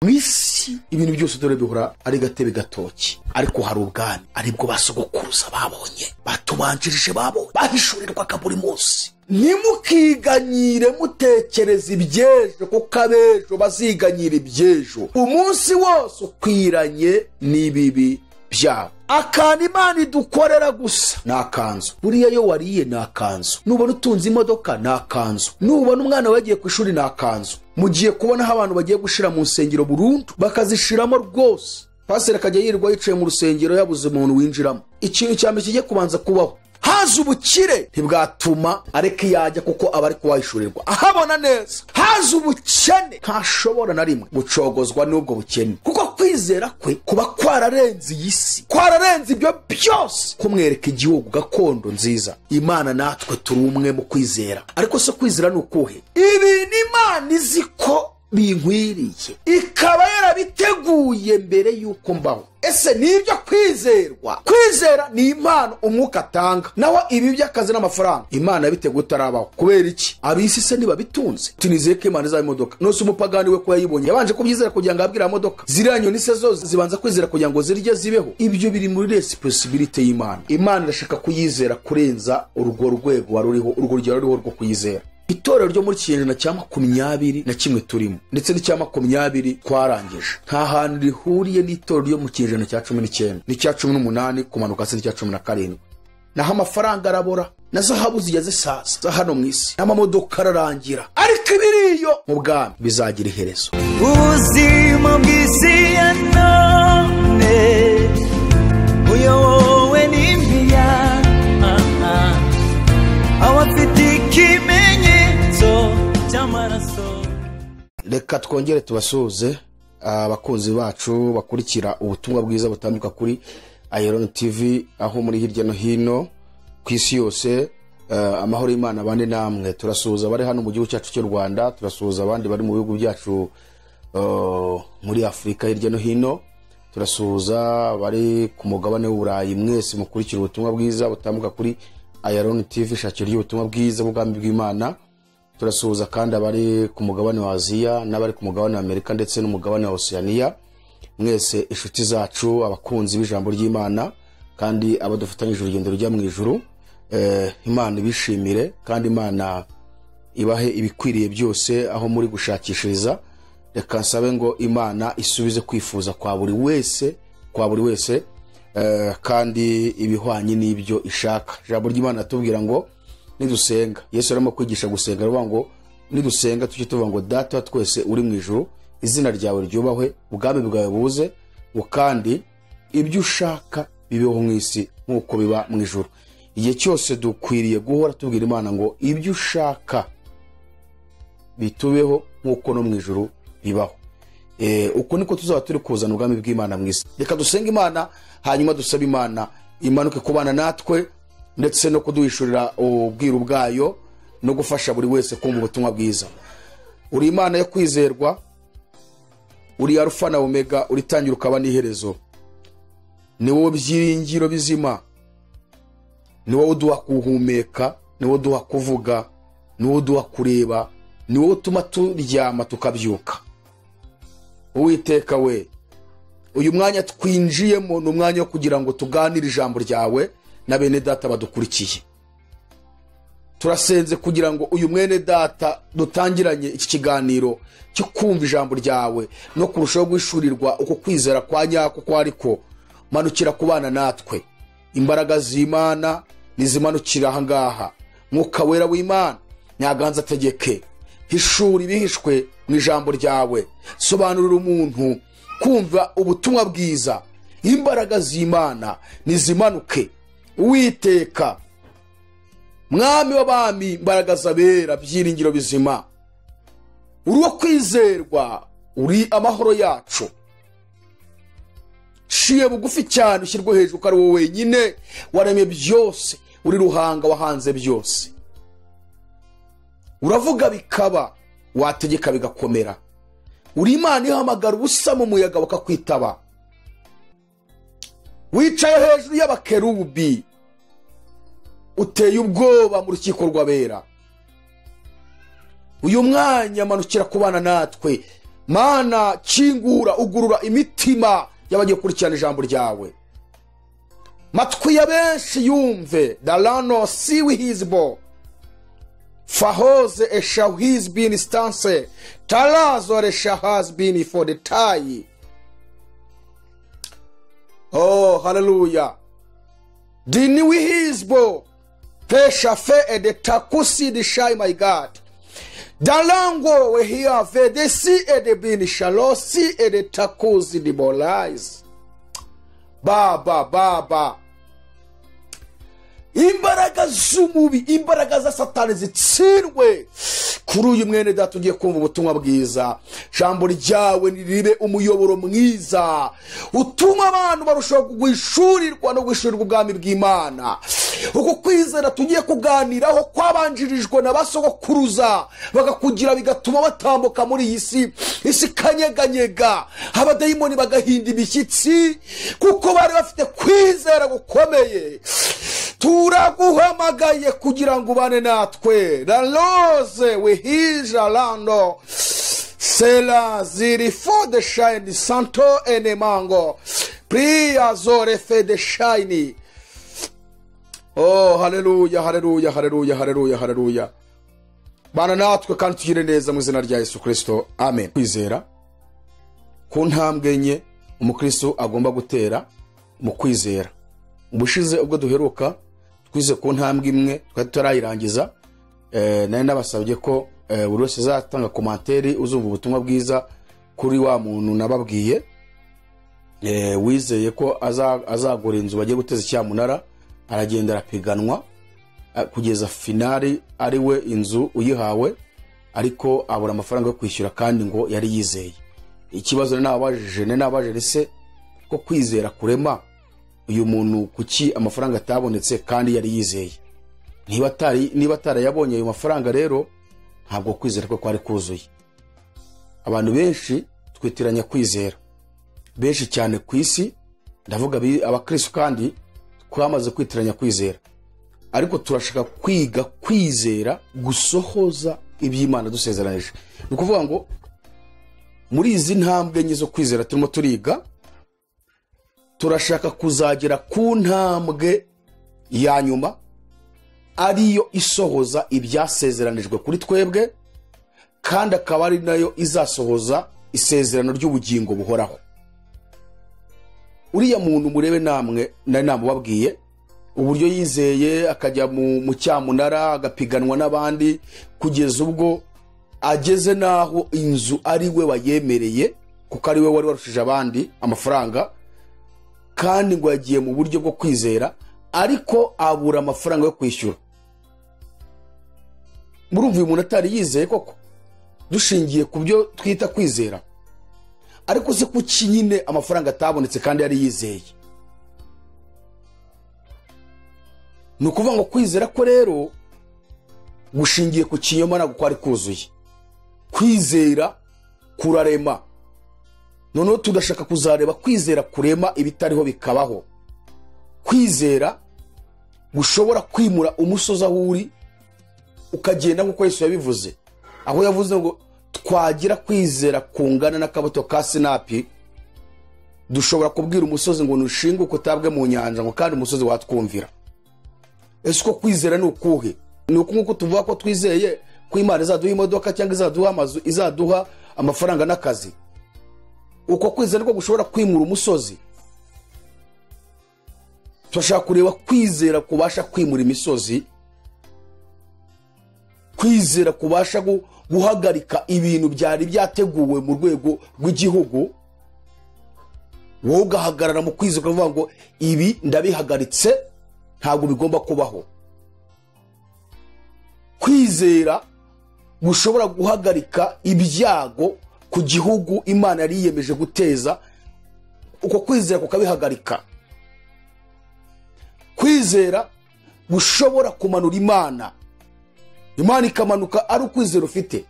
mwisi ibintu byose dore bihora ari gatebe gatoki, ariko hari ubwami aribwo basogokuruza babonye, batubanjirije babonye, bahishurirwaga buri munsi. Nimukiganyire mutekereza ibyejo, kuko abejo baziganyira ibyejo umunsi wose ukwiranye n'ibibi byabo. Akana Imana idukorera gusa ni akanzu. Buriya yo wariye ni akanzu, nubona utunze imodoka ni akanzu, nubona umwana wagiye ku ishuri ni akanzu. Mugiye kubona aho abantu bagiye gushira mu nsengero burundu bakazishiramo rwose. Pastor akajya yirirwa yicaye mu rusengero yabuze umuntu winjiramo. Ikintu cyame kigiye kubanza kubaho, haza ubukire ntibwatuma areke yajya, kuko abari kuwahishurirwa ahabona neza. Haza ubukene ntashobora na rimwe gucogozwa n'ubwo bukene, kuko kwizera kwe kuba kwararenze iyi si, kwararenze ibyo byose, kumwereka igihugu gakondo nziza. Imana natwe turi umwe mu kwizera, ariko se kwizera ni ukuhe? Ibintu Imana izi ko binkwiriye ikaba yarabiteguye mbere yuko mbaho. Ese nibyo kwizerwa? Kwizera ni impano umwuka atanga, naho ibi by'akazi n'amafaranga Imana yabiteguye utarabaho. Kubera iki? Abisi se niba bitunze tunizeye ko Imana izaba imodoka. Nose umupagani we ko yayibonye yabanje kubyizera kugira ngo abwira imodoka. Ziriya nyoni se zo zibanza kwizera kugira ngo zirye zibeho. Ibyo biri muri reciprocity y'Imana. Imana irashaka kuyizera kurenza urwo rwego waruriho, urwo rugero ruriho rwo kuyizera. Itorero ryo muri kinyejana cya 21 turimo, ndetse n'icya 20 twarangije, nta hantu rihuriye n'itorero ryo mu kinyejana cya 19 n'icya 18 kumanuka se n'icya 17. Naho amafaranga arabora na zahabu zigeze sasa hano mu isi, n'amamodoka ararangira, ariko ibiriyo mu bwami bizagira iherezo. Ubuzima bw'isi ya none uyobowe n'impiya, abafite ikimenyetso cy'amaraso. Reka twongere tubasuhuze abakunzi bacu bakurikira ubutumwa bwiza butambuka kuri AYALONI TV, aho muri hirya no hino ku isi yose. Amahoro y'Imana bane namwe. Turasuhuza bari hano mu gihugu cyacu cy'u Rwanda, turasuhuza abandi bari mu bihugu byacu muri Afrika hirya no hino, turasuhuza bari ku mugabane w'Uburayi. Mwese mukurikira ubutumwa bwiza butambuka kuri AYALONI TV, shakira y'ubutumwa bwiza bw'ubwami bw'Imana. Turasuhuza kandi abari ku mugabane wa Aziya n'abari ku mugabane wa Amerika ndetse n'umugabane wa Oceania. Mwese inshuti zacu, abakunzi b'ijambo ry'Imana kandi abadufatanyije urugendo rujya mw'Ijuru. Imana ibishimire kandi Imana ibahe ibikwiriye byose aho muri gushakishiriza. Reka nsabe ngo Imana isubize kwifuza kwa buri wese, kandi ibihwanye n'ibyo ishaka. Ijambo ry'Imana atubwira ngo nidusenga, Yesu arimo kwigisha gusenga, aravuga ngo nidusenga tujye tuvuga ngo Data wa twese uri mu ijuru, izina ryawe ryubahwe, ubwami bwawe buze, kandi ibyo ushaka bibeho mu isi nk'uko biba mu ijuru. Igihe cyose dukwiriye guhora tubwira Imana ngo ibyo ushaka bitubeho nk'uko no mu ijuru bibaho. Uko niko tuzaba turi kuzana ubwami bw'Imana mu isi. Reka dusenga Imana, hanyuma dusabe Imana imanuke kubana natwe, ndetse no kuduhishurira ubwiru bwayo no gufasha buri wese kumva ubutumwa bwiza. Uri Imana yo kwizerwa, uri Alpha na Omega, uri tangira ukaba n'iherezo. Ni wowe byiringiro bizima, ni wowe uduha kuhumeka, ni wowe uduha kuvuga, ni wowe uduha kureba, ni wowe utuma turyama tukabyuka. Uwiteka we, uyu mwanya twinjiyemo ni umwanya wo kugira ngo tuganire ijambo ryawe na bene data badukurikiye. Turasenze kugira ngo uyu mwene data dutangiranye iki kiganiro cyo kumva ijambo ryawe no kurushaho guhishurirwa uko kwizera kwa nyako kwa ariko manukira kubana natwe. Imbaraga z'Imana nizimanukira aha ngaha. Mwuka wera w'Imana nyaganza tegeke, hishura ibihishwe mu ijambo ryawe, sobanurira umuntu kumva ubutumwa bwiza. Imbaraga z'Imana nizimanuke. Uwiteka mwami w'abami, imbaraga zabera, byiringiro bizima, uri wo kwizerwa, uri amahoro yacu. Ciye bugufi cyane ushyirwe hejuru, ko ari wowe wenyine waremye byose, uri ruhanga wahanze byose. Uravuga bikaba, wategeka bigakomera. Uri Imana ihamagara ubusa mu muyaga bakakwitaba. Wicaye hejuru y'abakerubi, uteye ubwoba mu rukiko rw'abera. Uyu mwanya manukira kubana natwe, Mana kingura ugurura imitima y'abagiye kurikirana ijambo ryawe. Matwi ya benshi yumve. Dalano siwi hizbo fahoze esha his bin stance talazo resha has been for the tie. Oh hallelujah. Dini wi hizbo pesha fe ede takusi di shai my God. Dalango we here ve de si ede bin shalosi ede takusi di bolais. Baba imbaraga z'umubi, imbaraga za satani zitsirwe kuri uyu mwene data ugiye kumva ubutumwa bwiza. Jambo ryawe niribe umuyoboro mwiza utuma abantu barushaho kugwishurirwa no gwishurirwa ubwami bw'Imana. Uko kwizera tugiye kuganiraho kwabanjirijwe na basogokuruza bagakugira bigatuma batambuka muri iyi isi kanyeganyega, abadayimoni bagahinda imishyitsi kuko bari bafite kwizera gukomeye. Turaguhamagaye kugira ngo ubane natwe. Raloze we hija lando sela ziri for the shine santo enemango priya zore fe the shine. Oh haleluya haleluya haleluya haleluya haleluya. Bana natwe kandi tugire neza mu izina rya Yesu Kristo, amen. Kwizera ku ntambwe enye umukristo agomba gutera mu kwizera. Ubushize ubwo duheruka twize ku ntambwe imwe twari turayirangiza, nari nabasabye ko buri wese azatanga komanteri uzumva ubutumwa bwiza kuri wa muntu nababwiye wizeye ko azagura inzu bagiye guteza icyamunara, aragenda arapiganwa kugeza finali ari we inzu uyihawe, ariko abura amafaranga yo kwishyura kandi ngo yari yizeye. Ikibazo nababajije se ko kwizera kurema uyu muntu kuki amafaranga atabonetse kandi yari yizeye? Niba atarayabonye ayo mafaranga rero ntabwo kwizera ko kwari kuzuye. Abantu benshi twitiranya kwizera, benshi cyane ku isi, ndavuga abakristo kandi twamaze kwitiranya kwizera, ariko turashaka kwiga kwizera gusohoza iby'Imana dusezeranije. Ni kuvuga ngo muri izi ntambwe enye zo kwizera turimo turiga, turashaka kuzagera ku ntambwe ya nyuma ariyo isohoza ibyasezeranijwe kuri twebwe, kandi akaba ari nayo izasohoza isezerano ry'ubugingo buhoraho. Uriya muntu murebe namwe nari namubabwiye uburyo yizeye akajya mu cyamunara agapiganwa n'abandi kugeza ubwo ageze naho inzu ari we wayemereye kuko ari we wari warushije abandi amafaranga, kandi ngo yagiye mu buryo bwo kwizera ariko abura amafaranga yo kwishyura. Murumva uyu muntu atari yizeye koko dushingiye ku byo twita kwizera, ariko se kuki nyine amafaranga atabonetse kandi yari yizeye? Ni ukuvuga ngo kwizera ko rero gushingiye ku kinyoma ntabwo kwari kuzuye. Kwizera kurarema, noneho tudashaka kuzareba kwizera kurema ibitariho bikabaho. Kwizera gushobora kwimura umusozi aho uri ukagenda nk'uko Yesu yabivuze, aho yavuze ngo twagira kwizera kungana n'akabuto ka sinapi, dushobora kubwira umusozi ngo nushinguke utabwe mu nyanja ngo kandi umusozi watwumvira. Ese ko kwizera ni ukuhe? Ni uko nk'uko tuvuga ko twizeye ko Imana izaduha imodoka cyangwa izaduha amazu, izaduha amafaranga n'akazi. Uko kwizera niko gushobora kwimura umusozi? Turashaka kureba kwizera kubasha kwimura imisozi, kwizera kubasha guhagarika ibintu byari byateguwe mu rwego rw'igihugu, wowe ugahagarara mu kwizera ukavuga ngo ibi ndabihagaritse ntabwo bigomba kubaho. Kwizera gushobora guhagarika ibyago ku gihugu Imana yari yiyemeje guteza, uko kwizera kukabihagarika. Kwizera gushobora kumanura Imana ikamanuka ari ukwizera ufite.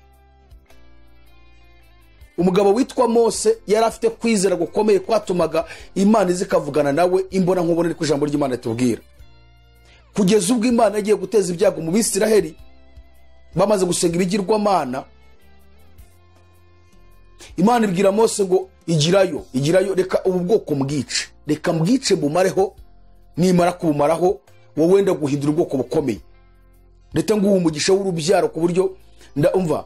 Umugabo witwa Mose yari afite kwizera gukomeye kwatumaga Imana izikavugana nawe imbona nkubone ku ijambo ry'Imana tubwira, kugeza ubwo Imana yagiye guteza ibyago mu Bisiraheli bamaze gusenga ibigirwamana. Imana ibwira Mose ngo igirayo reka ubu bwoko mbwice, reka mbwice bumareho, nimara kubumaraho wowe wenda guhindura ubwoko bukomeye, ndetse nguha umugisha w'urubyaro ku buryo ndumva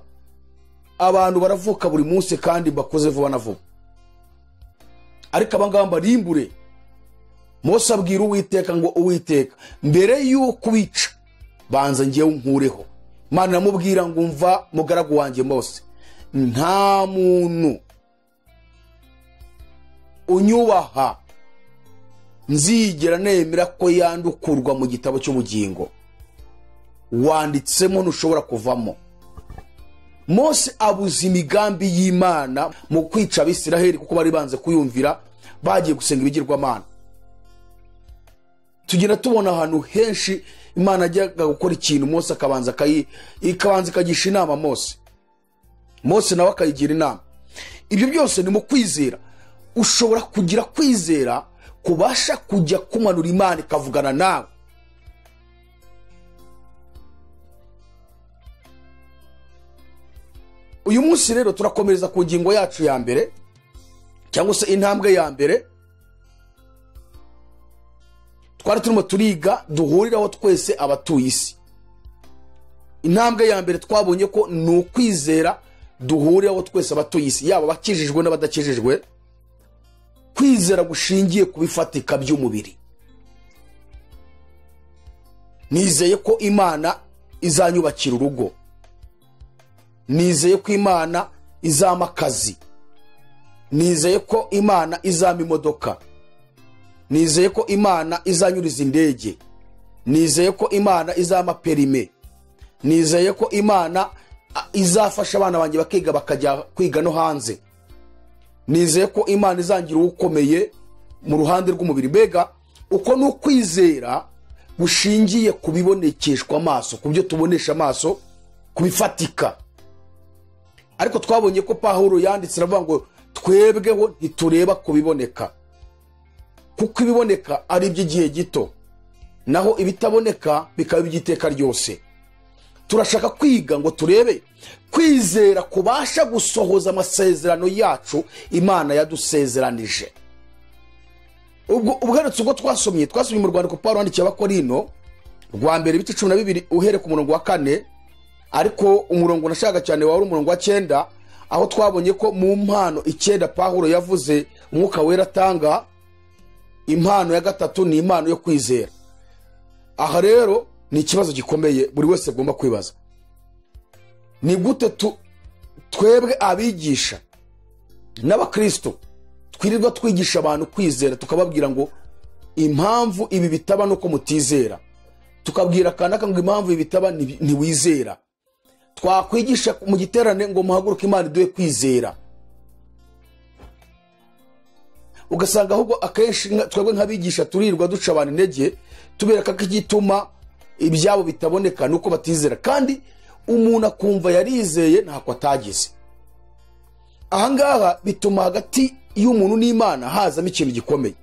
abantu baravuka buri munsi kandi bakoze vuba na vuba, ariko abangaba mbarimbure. Mose abwira Uwiteka ngo Uwiteka, mbere y'uko wica banza ngiye unkureho. Imana iramubwira ngo umva mugaragu wanjye Mose, nta muntu unyubaha nzigera nemera ko yandukurwa mu gitabo cy'ubugingo wanditsemo ntushobora kuvamo. Mose abuza imigambi y'Imana mu kwica Abisiraheli kuko bari banze kuyumvira, bagiye gusenga ibigirwamana. Tugenda tubona ahantu henshi Imana ajyaga gukora ikintu Mose akabanza ikagisha inama Mose nawe akayigira inama. Ibyo byose ni mu kwizera. Ushobora kugira kwizera kubasha kujya kumanura Imana ikavugana nawe. Uyu munsi rero turakomereza ku ngingo yacu ya mbere, cyangwa se intambwe ya mbere twari turimo turiga duhuriraho twese abatuye isi. Intambwe ya mbere twabonye ko ni ukwizera duhuriraho twese abatuye isi, yaba abakijijwe n'abadakijijwe. Kwizera gushingiye ku bifatika by'umubiri. Nizeye ko Imana izanyubakira urugo, nizeye ko Imana izampa akazi, nizeye ko Imana izampa imodoka, nizeye ko Imana izanyuriza indege, nizeye ko Imana izampa perime, nizeye ko Imana izafasha abana banjye bakiga bakajya kwiga no hanze, nizeye ko Imana izangira ukomeye mu ruhande rw'umubiri. Mbega uko ni ukwizera gushingiye ku bibonekeshwa amaso, ku byo tubonesha amaso, ku bifatika. Ariko twabonye ko Pawulo yanditse aravuga ngo twebweho ntitureba ku biboneka, kuko ibiboneka ari iby'igihe gito, naho ibitaboneka bikaba iby'iteka ryose. Turashaka kwiga ngo turebe kwizera kubasha gusohoza amasezerano yacu Imana yadusezeranije. Ubwo twasomye mu rwandiko Pawulo yandikiye Abakorino rwa mbere ibice 12 uhere ku murongo wa 4, ariko umurongo nashaka cyane wari umurongo wa 9, aho twabonye ko mu mpano 9 Pawulo yavuze umwuka wera atanga, impano ya gatatu ni impano yo kwizera. Aha rero ni ikibazo gikomeye buri wese agomba kwibaza. Ni gute twebwe abigisha n'abakristo twirirwa twigisha abantu kwizera, tukababwira ngo impamvu ibi bitaba nuko mutizera, tukabwira kanaka ngo impamvu ibi bitaba ntiwizera. Twakwigisha mu giterane ngo muhaguruke Imana iduhe kwizera, ugasanga ahubwo akenshi twebwe nk'abigisha turirwa duca abantu intege, tubereka ko igituma ibyabo bitaboneka nuko batizera, kandi umuntu akumva yarizeye ntako atagize. Ahangaha bituma hagati y'umuntu n'Imana hazamo ikintu gikomeye,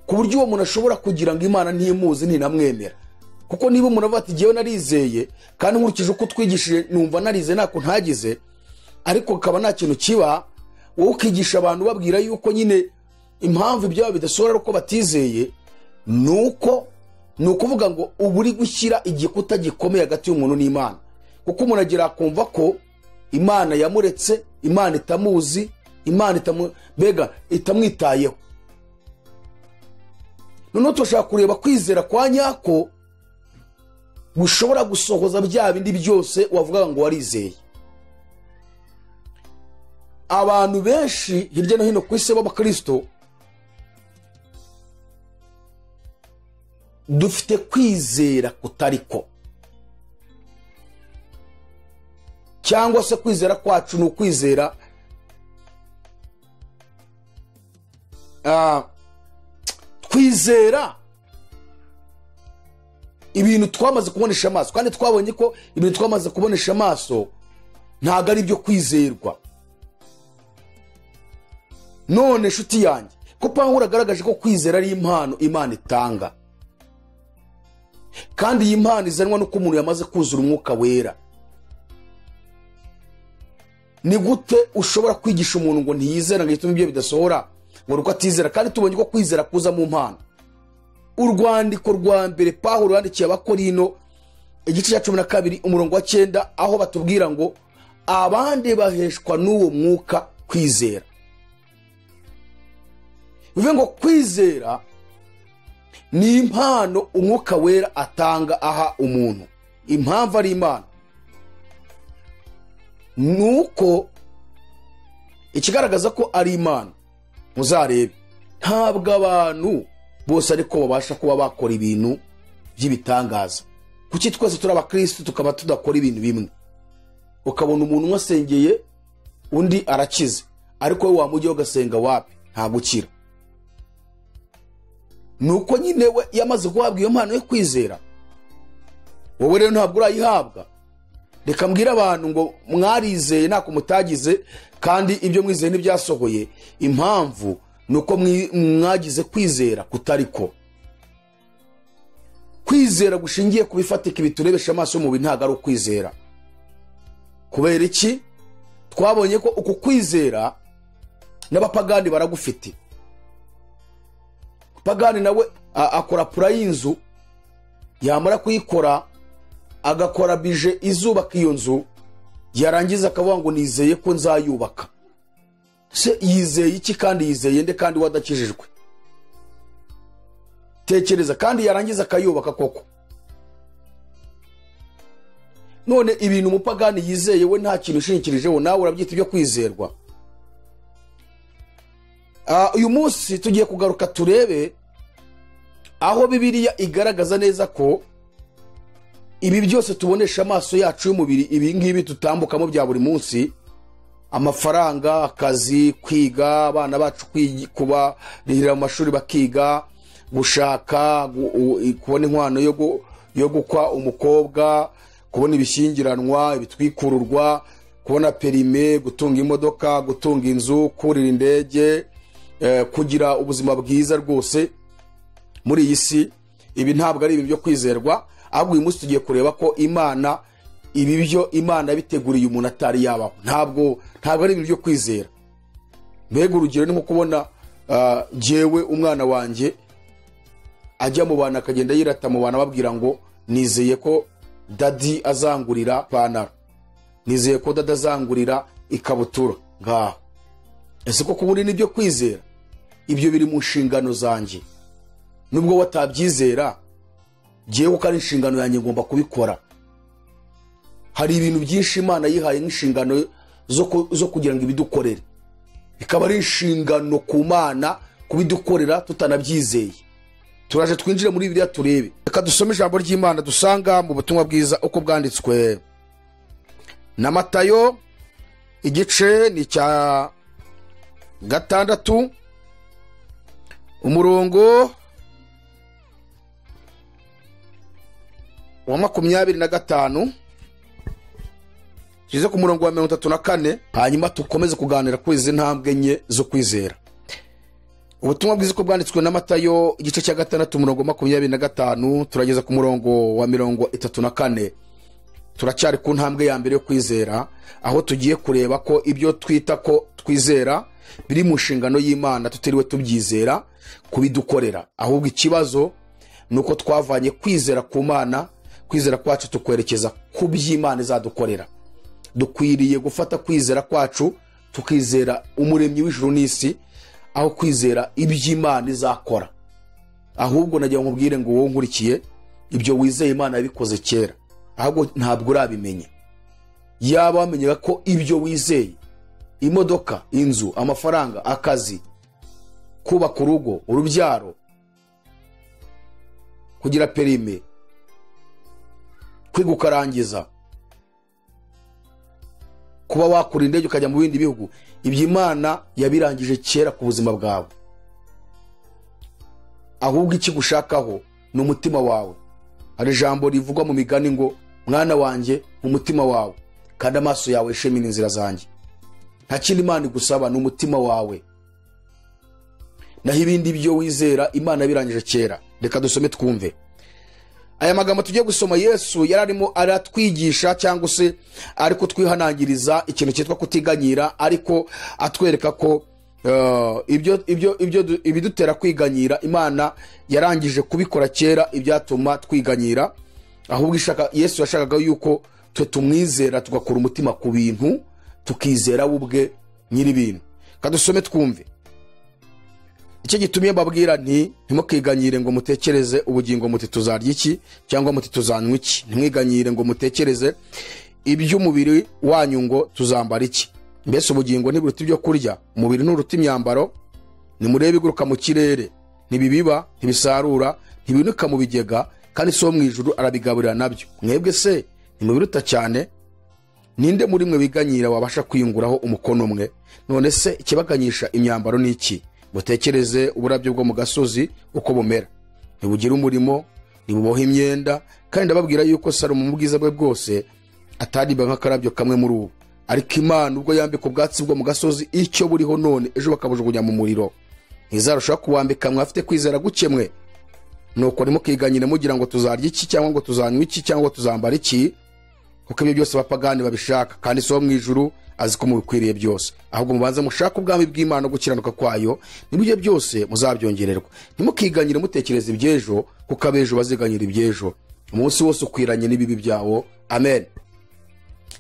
ku buryo uwo muntu ashobora kugira ngo Imana ntimuzi ntinamwemera. Kuko niba umuntu avuga ati jyewe narizeye kandi nkurikije uko twigishije numva narizeye ntako ntagize, ariko akaba nta kintu kiba, wowe ukigisha abantu babwira yuko nyine impamvu ibyabo bidasohora uko batizeye, nuko nukuvuga ngo uburi gushyira igikuta gikomeye hagati y'umuntu n'Imana. Kuko umuntu agira kumva ko Imana yamuretse, Imana itamuzi, Imana itamwitayeho. Noneho turashaka kureba kwizera kwa nyako gushobora gusohoza bya bindi byose wavuga ngo warizeye. Abantu benshi hirya no hino ku isi b'abakristo dufite kwizera kutariko, cyangwa se kwizera kwacu ni ukwizera twizera ibintu twamaze kubonesha amaso, kandi twabonye ko ibintu twamaze kubonesha amaso ntago ari byo kwizerwa. None nshuti yanjye, ko Pawulo agaragaje ko kwizera ari impano Imana itanga, kandi iyi mpano izanwa nuko umuntu yamaze kuzura umwuka wera. ni gute ushobora kwigisha umuntu ngo ntiyizera ngo yitume ibyo bidasohora ngo ruko atizera, kandi tubonye ko kwizera kuza mu mpano. Urwandiko rwa mbere Pawulo yandikiye Abakorino igice cya 12 umurongo wa 9 aho batubwira ngo abandi baheshwa n'uwo mwuka kwizera. Bivuga ngo kwizera ni impano umwuka wera atanga aha umuntu. Impamvu ari Imana nuko ikigaragaza ko ari Imana, muzarebe ntabwo abantu bose ariko babasha kuba bakora ibintu by'ibitangaza. Kuki twese turi abakristo tukaba tudakora ibintu bimwe? Ukabona umuntu wasengeye undi arakize, ariko we wamujye ugasenga wapi nta gukira. Nuko nyine we yamaze guhabwa iyo mpano yo kwizera, wowe rero ntabwo urayihabwa. Reka mbwira abantu ngo mwarizeye ntako mutagize, kandi ibyo mwizeye ntibyasohoye. Impamvu nuko mwagize kwizera kutariko. Kwizera gushingiye kubifatika biturebesha amaso y'umubiri ntago ari ukwizera. Kubera iki? Twabonye ko uku kwizera n'abapagani baragufite. Pagani nawe akora pura y'inzu, yamara kuyikora agakora bije izubaka iyo nzu, yarangiza akavuga ngo nizeye ko nzayubaka. Se yizeye iki kandi yizeye nde kandi wadakijijwe? Tekereza, kandi yarangiza akayubaka koko. None ibintu umupagani yizeye we nta kintu ushingikirijeho, nawe urabyita ibyo kwizerwa? Uyu munsi tugiye kugaruka turebe aho Bibiliya igaragaza neza ko ibi byose tubonesha amaso yacu y'umubiri, ibi ngibi tutambukamo bya buri munsi, amafaranga, akazi, kwiga, abana bacu kuba rihira mu mashuri bakiga, gushaka, kubona inkwano yo gukwa umukobwa, kubona ibishyingiranwa, ibitwikururwa, kubona perime, gutunga imodoka, gutunga inzu, kurira indege, kugira ubuzima bwiza rwose muri iyi si. Ibi ntabwo ari ibintu byo kwizerwa, ahubwo uyu munsi tugiye kureba ko Imana, ibi byo Imana biteguriye umuntu atari yabaho. Ntabwo ari ibintu byo kwizera. Mbega urugero ni nko kubona jewe umwana wanjye ajya mu bana akagenda yirata mu bana babwira ngo nizeye ko dadi azangurira pantaro, nizeye ko dada azangurira ikabutura. Ngaho ese ko kuburi nibyo kwizera? Ibyo biri mu nshingano zanjye. Nubwo watabyizera, jewe ko ari inshingano yanjye ngomba kubikora. Hari ibintu byinshi Imana yihaye nk'inshingano zo kugira ngo ibidukorere, bikaba ari inshingano ku Mana kubidukorera tutanabyizeye. Turaje twinjire muri Bibiliya turebe. Reka dusome ijambo ry'Imana dusanga mu butumwa bwiza uko bwanditswe na Matayo igice ni cya 6 umurongo wa 25 kize ku murongo wa 34, hanyuma tukomeze kuganira kuri izi ntambwe enye zo kwizera. Ubutumwa bwiza ko bwanditswe na Matayo igice cya 6 umurongo wa 25 turageza ku murongo wa 34. Turacyari ku ntambwe ya mbere yo kwizera, aho tugiye kureba ko ibyo twita ko twizera biri mu nshingano y'Imana tutiriwe tubyizera kubidukorera. Ahubwo ikibazo nuko twavanye kwizera ku Mana, kwizera kwacu tukwerekeza ku by'Imana izadukorera. Dukwiriye gufata kwizera kwacu tukizera umuremyi w'ijuru n'isi, aho kwizera iby'Imana izakora. Ahubwo nagiye nkubwire ngo wowe nkurikiye, ibyo wizeye Imana yabikoze kera, ahubwo ntabwo urabimenya. Yaba wamenyega ko ibyo wizeye, imodoka, inzu, amafaranga, akazi, kubaka urugo, urubyaro, kugira perime, kwiga ukarangiza, kuba wakura indege ukajya mu bindi bihugu, ibyo Imana yabirangije kera ku buzima bwawe. Ahubwo ikigushakaho ni umutima wawe. Hari ijambo rivugwa mu migani ngo mwana wanjye mu mutima wawe kandi amaso yawe shemina inzira zanjye. Nta kindi Imana igusaba, ni umutima wawe. Naho ibindi byo wizera Imana yabirangije kera. Reka dusome twumve. aya magambo tugiye gusoma Yesu yararimo aratwigisha cyangwa se ariko twihanangiriza ikintu cyitwa kutiganyira, ariko atwereka ko ibidutera kwiganyira Imana yarangije kubikora kera ibyatuma twiganyira. Ahubwo Yesu yashakaga yuko twe tumwizera tugakura umutima ku bintu, tukizera ubwe nyiri ibintu. Kadusome twumve. Icyo gitumye babwira ntimukiganyire ngo mutekereze ubugingo muti tuzarya iki cyangwa muti tuzanywa iki. Ntimwiganyire ngo mutekereze iby'umubiri wanyu ngo tuzambara iki. Mbese ubugingo ntiburuta ibyo kurya, umubiri nturuta imyambaro. Nimurebe iguruka mu kirere, ntibibiba, ntibisarura, ntibinuka mu bigega, kandi so mw'Ijuru arabigaburira nabyo. Mwebwe se ntimubiruta cyane? Ninde muri mwe biganyira wabasha kwiyunguraho umukono umwe? None se ikibaganyisha imyambaro ni iki? Mutekereze uburabyo bwo mu gasozi uko bumera, ntibugira umurimo, ntibuboha imyenda. Kandi ndababwira yuko Salomo mu bwiza bwe bwose atariba nk'akarabyo kamwe muri ubu. Ariko Imana ubwo yambika ubwatsi bwo mu gasozi icyo buriho none ejo bakabujugunya mu muriro, ntizarushaho kuwambika mwafite kwizera gukemwe. Nuko ntimukiganyire mugira ngo tuzarya iki cyangwa ngo tuzanywa iki cyangwa ngo tuzambara iki, kuko ibyo byose abapagani babishaka, kandi so mw'Ijuru azi ko mubikwiriye byose. Ahubwo mubanze mushaka ubwami bw'Imana no gukiranuka kwayo, nibyo byose muzabyongererwa. Ntimukiganyire mutekereza iby'ejo, kuko abejo baziganyira iby'ejo. Umunsi wose ukwiranye n'ibibi byawo. Amen.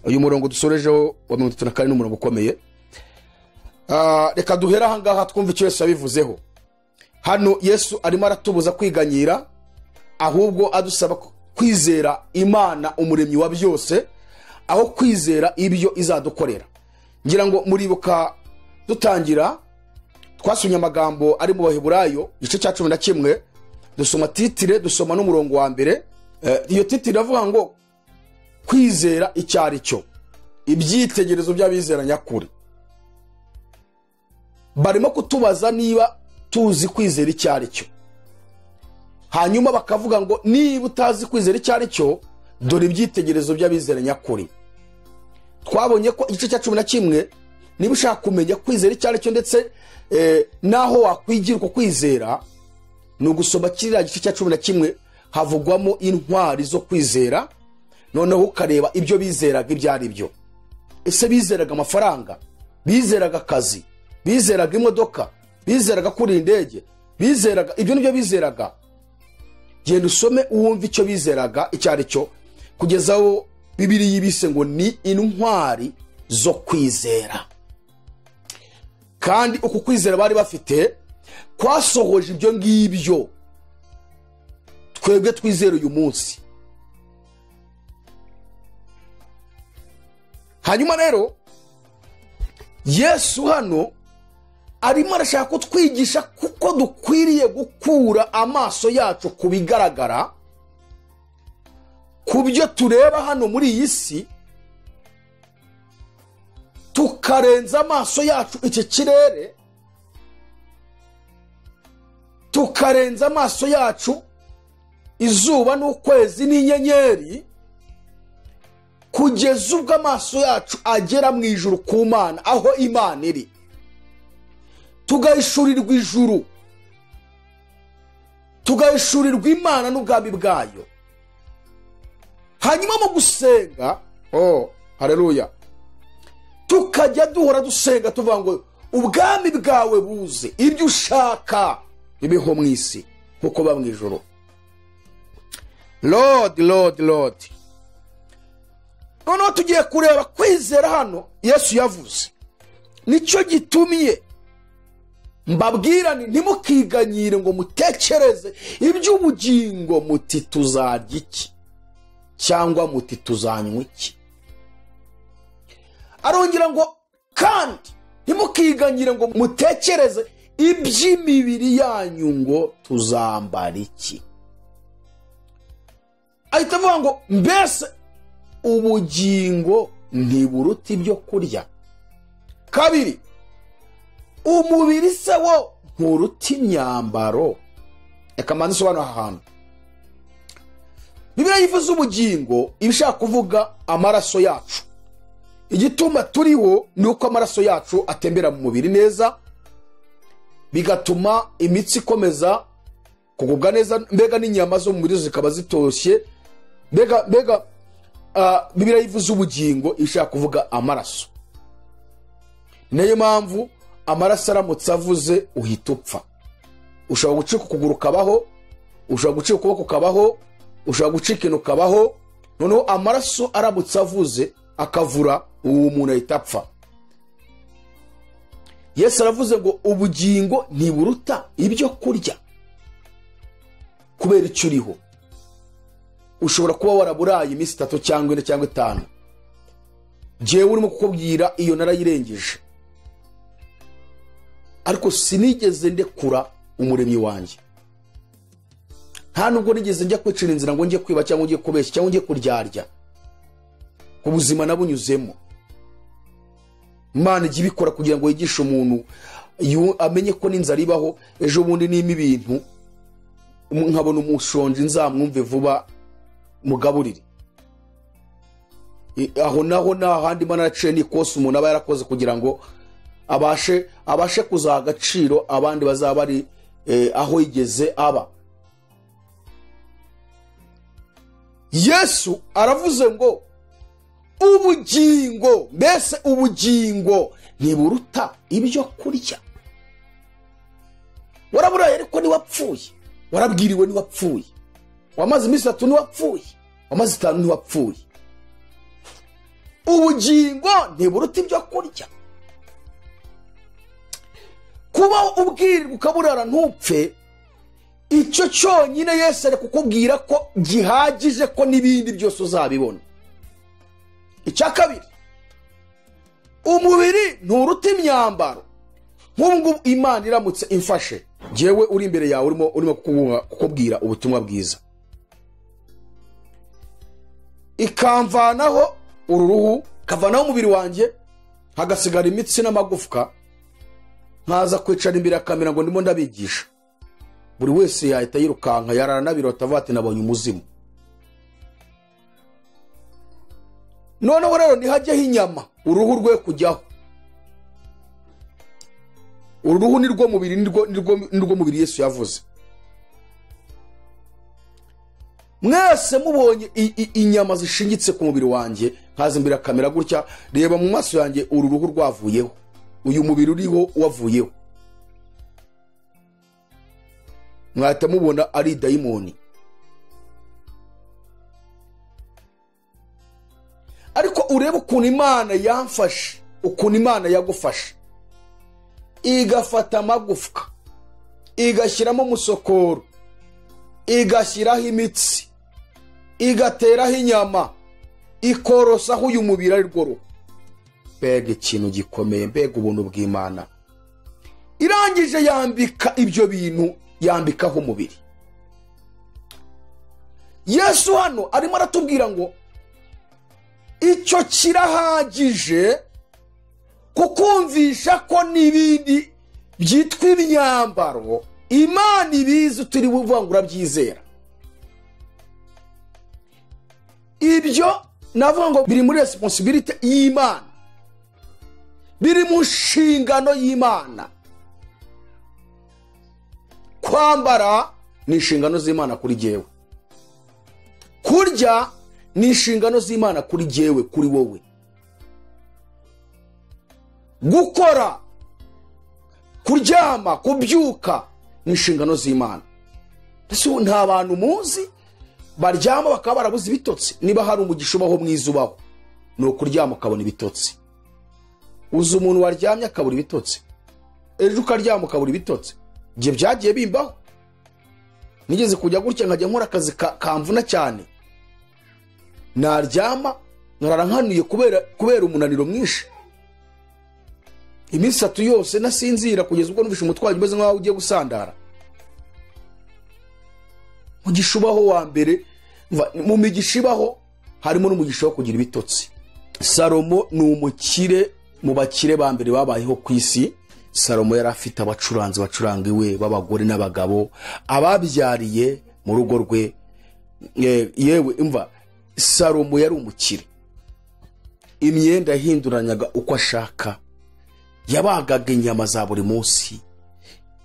Uyu murongo dusorejeho wa 34 n'umurongo ukomeye. Reka duhera aha ngaha twumva icyo Yesu yabivuzeho. Hano Yesu arimo aratubuza kwiganyira, ahubwo adusaba kwizera Imana umuremyi wa byose, aho kwizera ibyo izadukorera. Ngira ngo muribuka dutangira twasomye amagambo ari mu Baheburayo igice cya 11, dusoma titire, dusoma n'umurongo wa mbere. Iyo titire iravuga ngo kwizera icyari cyo, ibyitegerezo by'abizera nyakuri. Barimo kutubaza niba tuzi kwizera icyari cyo. Hanyuma bakavuga ngo niba utazi kwizera icyari cyo, dore ibyitegerezo by'abizera nyakuri. Twabonye ko igice cya 11 niba ushaka kumenya kwizera icyari cyo ndetse naho wakwigira uko kwizera, ni ugusoma kiriya gice cya 11 havugwamo intwari zo kwizera. Noneho ukareba ibyo bizeraga ibyo ari byo. Ese bizeraga amafaranga, bizeraga akazi, bizeraga imodoka, bizeraga kuri indege, bizeraga ibyo nibyo bizeraga. Genda usome uwumva icyo bizeraga icyari cyo, kugezaho Bibiliya yibise ngo ni intwari zo kwizera. Kandi uku kwizera bari bafite kwasohoje ibyo ngibyo twebwe twizera uyu munsi. Hanyuma rero Yesu hano arimo arashaka kutwigisha kuko dukwiriye gukura amaso yacu ku bigaragara, ku byo tureba hano muri iyi si, tukarenza amaso yacu iki kirere, tukarenza amaso yacu izuba n'ukwezi n'inyenyeri, kugeza ubwo amaso yacu agera mu ijuru ku Mana, aho Imana iri, tugahishurirwa ijuru, tugahishurirwa Imana n'ubwami bwayo. Hanyuma mu gusenga, haleluya, tukajya duhora dusenga tuvuga ngo ubwami bwawe buze, ibyo ushaka bibeho mu isi kuko ba mu ijuru. Lord, Lord, Lord. Noneho tugiye kureba kwizera hano Yesu yavuze. Nicyo gitumye mbabwira ntimukiganyire ngo mutekereze iby'ubugingo muti tuzarya iki cyangwa muti tuzanywa iki. Arongera ngo kandi ntimukiganyire ngo mutekereze iby'imibiri yanyu ngo tuzambara iki. Ahita avuga ngo mbese ubugingo ntiburuta ibyo kurya. Kabiri, umubiri se wo nturuta imyambaro. Reka manzi sobanura ahantu. Bibiliya yivuze ubugingo ibishaka kuvuga amaraso yacu. Igituma turiho ni uko amaraso yacu atembera mu mubiri neza, bigatuma imitsi ikomeza kugubwa neza mbega n'inyama zo mu mubiri zikaba zitoshye mbega Bibiliya ivuze ubugingo ishaka kuvuga amaraso. Niyo mpamvu amaraso aramutse avuze uhita upfa. Ushobora gucika ukuguru kabaho, ushobora gucika ukuboko kabaho, ushobora gucika ino kabaho, noneho amaraso aramutse avuze akavura uwo muntu ahita apfa. Yesu aravuze ngo ubugingo ntiburuta ibyo kurya. Kubera icyo uriho ushobora kuba waraburaye iminsi 3 cyangwa 4 cyangwa 5. Jewe urimo kukubwira iyo narayirengeje, ariko sinigeze ndekura umuremyi wanjye. Nta nubwo nigeze njya kwicira inzira ngo njye kwiba cyangwa njye kubeshya cyangwa njye kuryarya. Ubuzima nabunyuzemo, Imana ijya ibikora kugira ngo yigishe umuntu amenye ko n'inzara ibaho. Ejo bundi nima ibintu nkabona umushonje nzamwumve vuba mugaburire. Aho naho n'ahandi Imana yaciye n'ikosa umuntu aba yarakoze kugira ngo abashe kuzaha agaciro abandi bazaba bari aho yigeze aba. Yesu aravuze ngo ubugingo, mbese ubugingo ntiburuta ibyo kurya. Waraburaye ariko niwapfuye, warabwiriwe niwapfuye, wamaze iminsi 3 niwapfuye, wamaze 5 niwapfuye. Ubugingo ntiburuta ibyo kurya. Kuba ubwirirwa ukaburara ntupfe, icyo cyonyine Yesu ari kukubwira ko gihagije ko n'ibindi byose uzabibona. Icya kabiri, umubiri nturuta imyambaro. Nk'ubu Imana iramutse imfashe jewe uri imbere yawe urimo kukubwira ubutumwa bwiza, ikamvanaho uruhu, kavanaho umubiri wanjye, hagasigara imitsi n'amagufwa, nkaza kwicara imbere ya kamera ngo ndimo ndabigisha, buri wese yahita yirukanka yaranabirota avuga ati nabonye umuzimu. Noneho rero ntihajyeho inyama, uruhu rwe kujyaho. Uruhu nirwo mubiri, nirwo mubiri Yesu yavuze. Mwese mubonye inyama zishingitse ku mubiri wanjye, nkaza imbere ya kamera gutya, reba mu maso yanjye uru ruhu rwavuyeho, uyu mubiri uriho wavuyeho. Mwahita mubona ari dayimoni. Ariko urebe ukuntu Imana yamfashe, ukuntu Imana yagufashe, igafata amagufwa, igashyiramo umusokoro, igashyiraho imitsi, igateraho inyama, ikorosaho uyu mubiri ari rwo ruhu. Mbega ikintu gikomeye, mbega ubuntu bw'Imana. Irangije yambika ibyo bintu, yambikaho umubiri. Yesu hano arimo aratubwira ngo icyo kirahagije kukumvisha ko n'ibindi byitwa imyambaro Imana ibizi turi buvangura byizera. Ibyo navuga ngo biri muri responsibility y'Imana, biri mu nshingano y'Imana. Kwambara ni inshingano z'Imana kuri jewe, kurya ni inshingano z'Imana kuri jewe, kuri wowe. Gukora, kuryama, kubyuka ni inshingano z'Imana. Ese nta bantu muzi baryama bakaba barabuze ibitotsi? Niba hari umugisha ubaho mwiza ubaho, ni ukuryama ukabona ibitotsi. Uzi umuntu waryamye akabura ibitotsi, ejo ukaryama ukabura ibitotsi? Ngiye byagiye bimbaho. Nigeze kujya gutya nkajya nkora akazi kamvuna cyane, naryama nkarara nkanuye kubera umunaniro mwinshi. Iminsi 3 yose nasinzira kugeza ubwo numvishe umutwaje umeze nkaho ugiye gusandara. Mugisha ubaho wa mbere, mu migisha ibaho harimo n'umugisha wo kugira ibitotsi. Salomo ni umukire mu bakire ba mbere babayeho ku isi. Salomo yari afite abacuranzi bacuranga iwe b'abagore n'abagabo, ababyariye mu rugo rwe. Yewe imva, Salomo yari umukire. Imyenda yahinduranyaga uko ashaka, yabagaga inyama za buri munsi,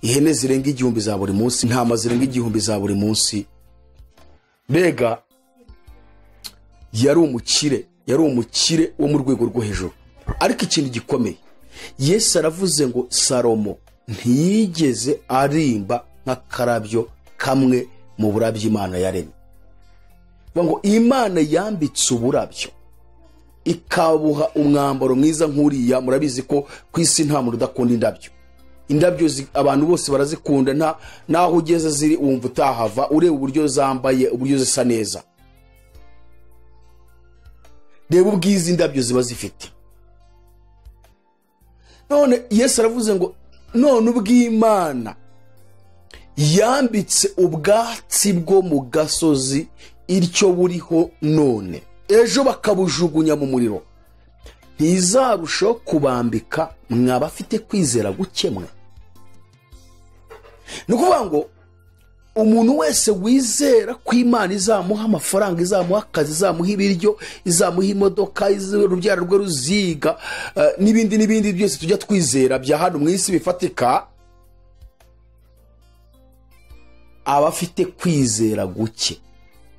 ihene zirenga 1000 za buri munsi, ntama zirenga 1000 za buri munsi. Mbega yari umukire wo mu rwego rwo hejuru. Ariko ikintu gikomeye, Yesu aravuze ngo Salomo ntiyigeze arimba nk'akarabyo kamwe mu burabyo Imana yaremye. Ngo Imana yambitse uburabyo ikabuha umwambaro mwiza nk'uriya. Murabizi ko ku isi nta muntu udakunda indabyo. Indabyo abantu bose barazikunda, naho ugeze ziri wumva utahava, ureba uburyo zambaye, uburyo zisa neza. Reba ubwiza indabyo ziba zifite. None Yesu aravuze ngo none ubw'Imana yambitse ubwatsi bwo mu gasozi iryo buriho none, ejo bakabujugunya mu muriro, ntizarushaho kubambika mw'abafite kwizera gukemwe. Ni ukuvuga ngo umuntu wese wizera ko Imana izamuha amafaranga, izamuha akazi, izamuha ibiryo, izamuha imodoka, urubyaro rwe ruziga, n'ibindi byose tujya twizera bya hano mu isi bifatika, abafite kwizera guke.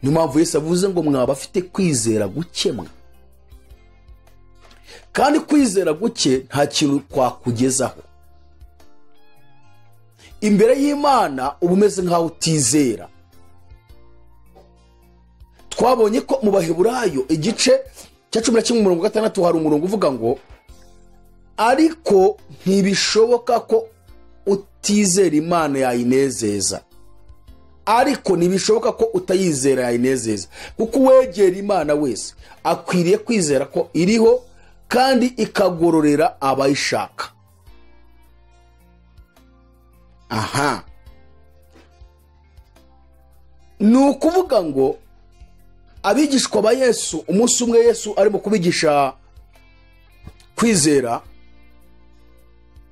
Niyo mpamvu Yesu avuze ngo mw'abafite kwizera gukemwe. Kandi kwizera guke nta kintu kwakugezaho. Imbere y'Imana uba umeze nk'aho utizera. Twabonye ko mu Baheburayo igice cya 11:6 hari umurongo uvuga ngo ariko ntibishoboka ko utizera Imana yayinezeza. Ariko ntibishoboka ko utayizera yayinezeza, kuko uwegera Imana wese akwiriye kwizera ko iriho kandi ikagororera abayishaka. Aha, ni ukuvuga ngo abigishwa ba Yesu, umunsi umwe Yesu arimo kubigisha kwizera,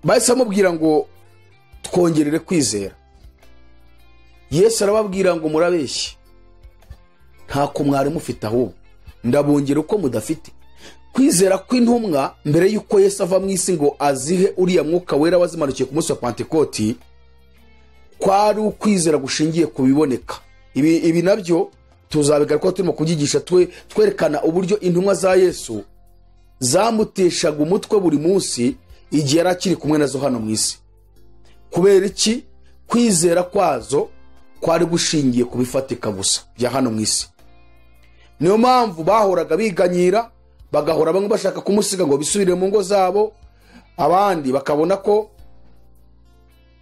bahise amubwira ngo twongerere kwizera. Yesu arababwira ngo murabeshye, ntako mwari mufite, ahubwo ndabongera uko mudafite. Kwizera kw'intumwa mbere yuko Yesu ava mu isi ngo azihe uriya mwuka wera wazimanukiye ku munsi wa Pentekoti, kwari ukwizera gushingiye ku biboneka. Ibi nabyo tuzabigaruka turimo kugigisha twerekana uburyo intumwa za Yesu zamuteshaga umutwe buri munsi igihe yari akiri kumwe nazo hano mu isi. Kubera iki? Kwizera kwazo kwari gushingiye ku bifatika gusa bya hano mu isi. Niyo mpamvu bahoraga biganyira, bagahora bamwe bashaka kumusiga ngo bisubire mu ngo zabo, abandi bakabona ko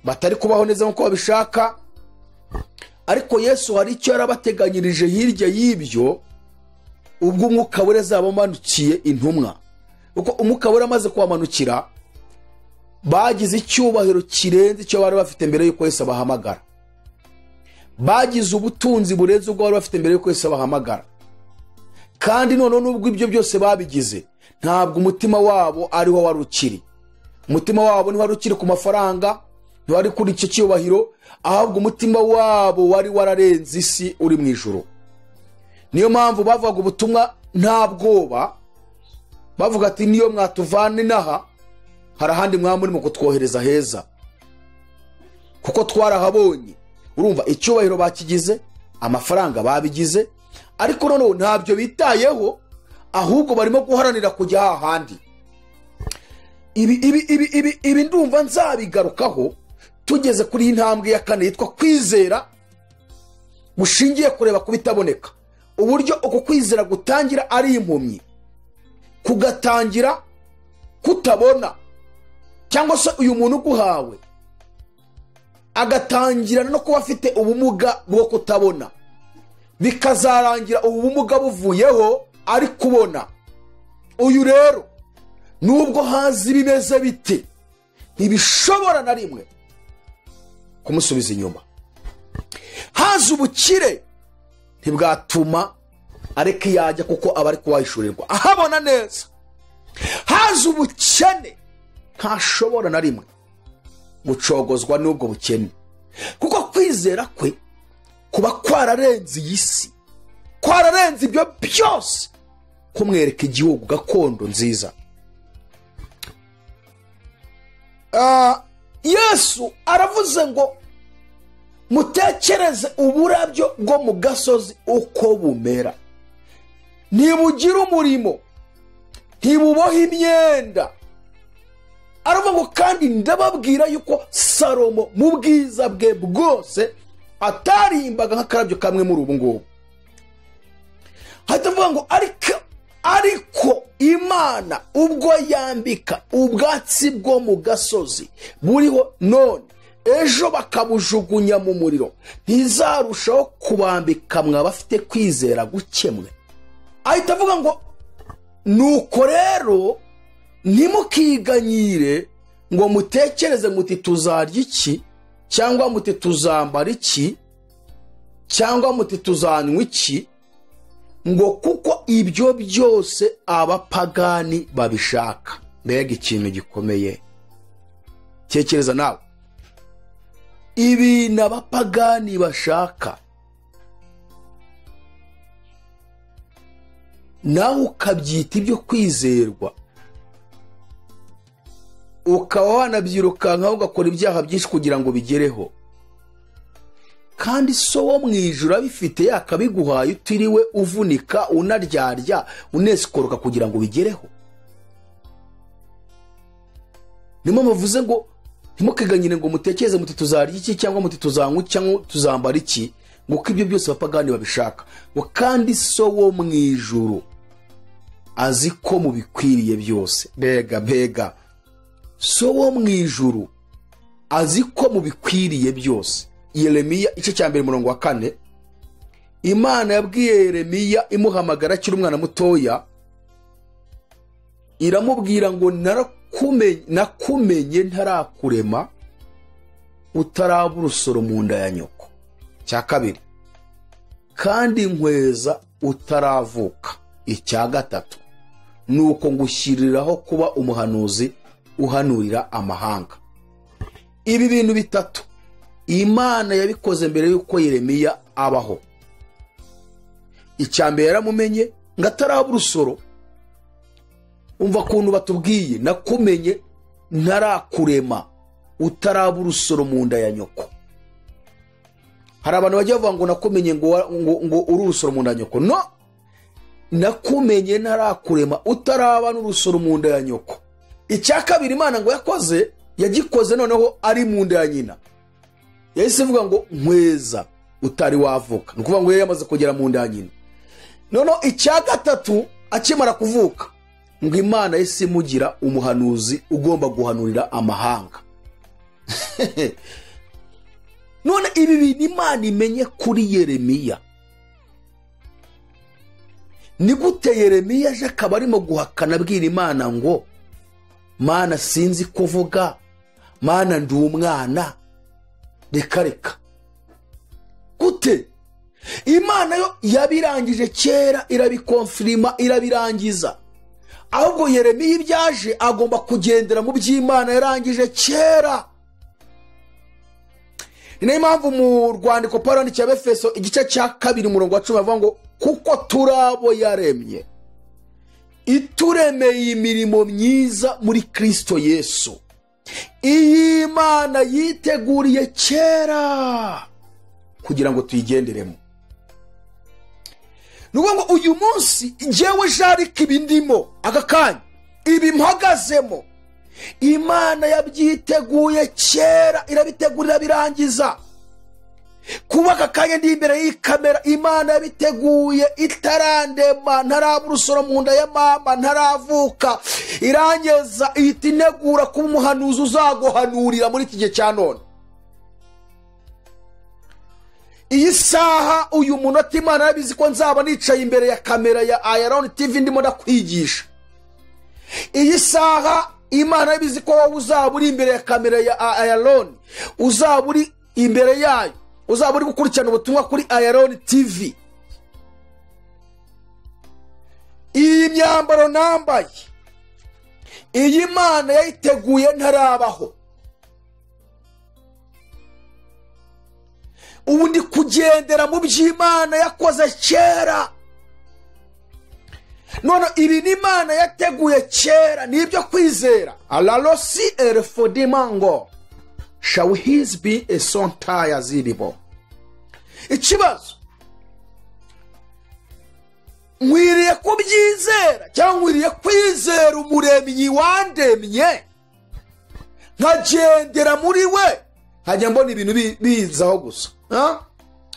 batari kubaho neza nk'uko babishaka. Ariko Yesu hari icyo yarabateganyirije hirya y'ibyo, ubwo umwuka wera zabamanukiye intumwa. Uko umwuka wera amaze kubamanukira, bagize icyubahiro kirenze icyo bari bafite mbere yuko Yesu abahamagara. Bagize ubutunzi burenze ubwo bari bafite mbere yuko Yesu abahamagara. Kandi none nubwo ibyo byose babigize, ntabwo umutima wabo ariho wari ukiri. Umutima wabo ntiwari ukiri ku mafaranga, ntiwari kuri icyo cyubahiro, ahubwo umutima wabo wari wararenze isi uri mu ijuru. Niyo mpamvu bavuga ubutumwa nta bwoba, bavuga ati niyo mwatuvana inaha hari ahandi mwamurimo kutwohereza heza, kuko twarahabonye. Urumva icyubahiro bakigize, amafaranga babigize, ariko noneho ntabyo bitayeho, ahubwo barimo guharanira kujya hahandi. Ibi ndumva nzabigarukaho tugeze kuri intambwe ya 4 yitwa kwizera gushingiye kureba kubitaboneka. Uburyo uko kwizera gutangira ari impumyi, kugatangira kutabona, cyangwa se uyu muntu guhawe agatangira no kuba afite ubumuga bwo kutabona, bikazarangira ubumuga buvuyeho ari kubona. Uyu rero nubwo hazi bimeze bite, ntibishobora na rimwe kumusubiza inyuma. Hazi ubukire ntibwatuma areka yajya, kuko aba ari kuwahishurirwa ahabona neza. Hazi ubukene ntashobora na rimwe gucogozwa n'ubwo bukene, kuko kwizera kwe kuba kwararenze iyi si, kwararenze ibyo byose, kumwereka igihugu gakondo nziza. Yesu aravuze ngo mutekereze uburabyo bwo mu gasozi uko bumera, ntibugira umurimo, ntibuboha imyenda. Aravuga ngo kandi ndababwira yuko Salomo mu bwiza bwe bwose atarimbaga nk'akarabyo kamwe muri ubu ngubu. Hatavuga ngo ariko Imana ubwo yambika ubwatsi bwo mu gasozi buriho none ejo bakabujugunya mu muriro, ntizarushaho kubambika mwa bafite kwizera gukemwe. Ahita avuga ngo nuko rero ntimukiganyire ngo mutekereze muti tuzarya iki, cyangwa muti tuzambara iki, cyangwa muti tuzanywa iki, ngo kuko ibyo byose abapagani babishaka. Mbega ikintu gikomeye. Tekereza nawe ibintu abapagani bashaka, nawe ukabyita ibyo kwizerwa, ukaba wanabyirukankaho ugakora ibyaha byinshi kugira ngo bigereho. Kandi so wo mw'Ijuru abifite yakabiguhaye utiriwe uvunika unaryarya unesikoroka kugira ngo bigereho. Nimo muvuze ngo ntimukiganyire ngo mutekereze muti tuzarya iki, cyangwa muti tuzanywa cyangwa tuzambara iki, ngo ibyo byose abapagani babishaka. Ngo kandi so wo mw'Ijuru azi ko mubikwiriye byose. Bega so wo mw'Ijuru azi ko mubikwiriye byose. Yeremiya igice cya 4 Imana yabwiye Yeremiya imuhamagara akiri umwana mutoya, iramubwira ngo nakumenye ntarakurema utaraba urusoro mu nda ya nyoko. Cya kabiri, kandi nkweza utaravuka. Icya gatatu, nuko ngushyiriraho kuba umuhanuzi uhanurira amahanga. Ibi bintu bitatu Imana yabikoze mbere yuko Yeremiya abaho. Icyambere yaramumenye ngo ataraba urusoro. Umva kuntu batubwiye, nakumenye ntarakurema utaraba urusoro mu nda ya nyoko. Hari abantu bajya bavuga ngo nakumenye ngo uri urusoro mu nda ya nyoko. No, nakumenye ntarakurema utaraba n'urusoro mu nda ya nyoko. Icya kabiri Imana ngo yagikoze noneho ari mu nda ya nyina. Yahise ivuga ngo nkweza utari wavuka. Ni ukuvuga ngo yamaze kugera mu nda ya nyina. Noneho icya gatatu akimara kuvuka, ngo Imana yahise imugira umuhanuzi ugomba guhanurira amahanga. None ibi bintu Imana imenye kuri Yeremiya. Ni gute Yeremiya aje akaba arimo guhakana abwira Imana ngo Mana sinzi kuvuga, Mana ndi umwana, reka gute? Imana yo yabirangije kera, irabikonfirima, irabirangiza. Ahubwo Yeremiya ibyaje agomba kugendera mu by'Imana yarangije kera. Ni impamvu mu rwandiko Pawulo yandikiye Abefeso igice cya 2:10 avuga ngo kuko turabo yaremye ituremeye imirimo myiza muri Kristo Yesu, iyi Imana yiteguriye kera kugira ngo tuyigenderemo. Nuko ngo uyu munsi jewe jarika ibindimo agakanya ibi mpagazemo, Imana yabyiteguye kera, irabitegurira birangiza. Kuba akakanya ndi imbere y'ikamera Imana yabiteguye itarandema, ntaraba urusoro mu nda ya mama, ntaravuka, irangeza ihita inegura kuba umuhanuzi uzaguhanurira muri iki gihe cya none. Iyi saha uyu munota Imana yabizi ko nzaba nicaye imbere ya kamera ya AYALONI TV ndimo ndakwigisha. Iyi saha Imana yabizi ko wowe uzaba uri imbere ya kamera ya AYALONI, uzaba uri imbere yayo, uzaba uri gukurikirana ubutumwa kuri AYALONI TV. Iyi myambaro nambaye, iyi Imana yayiteguye ntarabaho. Ubu ndi kugendera mu by'Imana yakoze kera. None ibi ni Imana yateguye kera, nibyo kwizera. Alalosi elfodimango. shall his be a son tire ziribo. Ikibazo nkwiriye kubyizera cyangwa nkwiriye kwizera umuremyi wandemye nkagendera muri we nkajya mbona ibintu bizaho gusa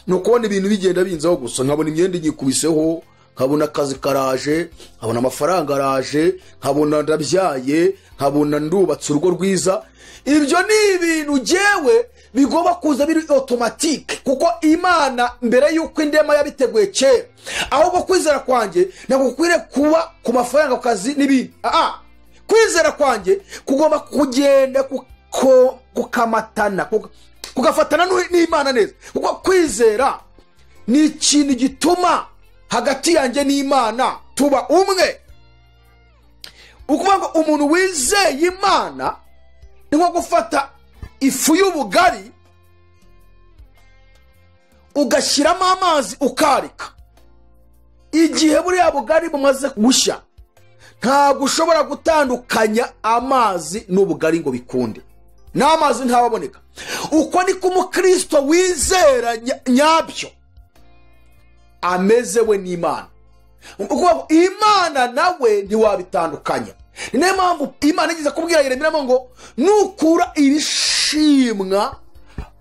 nukubona ibintu bigenda binzaho gusa nkabona imyenda igikubiseho nkabona akazi karaje nkabona amafaranga araje nkabona ndabyaye nkabona ndubatse urugo rwiza. Ibyo ni ibintu jewe bigomba kuza biri automatique kuko Imana mbere yuko indema yabiteguye kera. Ahubwo kwizera kwanjye ntabwo kwire kuba ku mafaranga kazi n'ibindi. Kwizera kwanjye kugomba kugenda kukamatana kugafatana n'Imana neza kuko kwizera ni ikintu gituma hagati yanjye n'Imana tuba umwe. Ukuvuga ngo umuntu wizeye Imana ni nko gufata ifu y'ubugari ugashyiramo amazi ukarika. Igihe buriya bugari bumaze gushya ntabwo ushobora gutandukanya amazi n'ubugari ngo bikunde, n'amazi ntababoneka. Uko niko umukristo wizera nyabyo ameze we n'Imana. Imana nawe ntiwabitandukanya. Niyo mpamvu Imana igize kubwira Yeremiya ngo nukura ibishimwa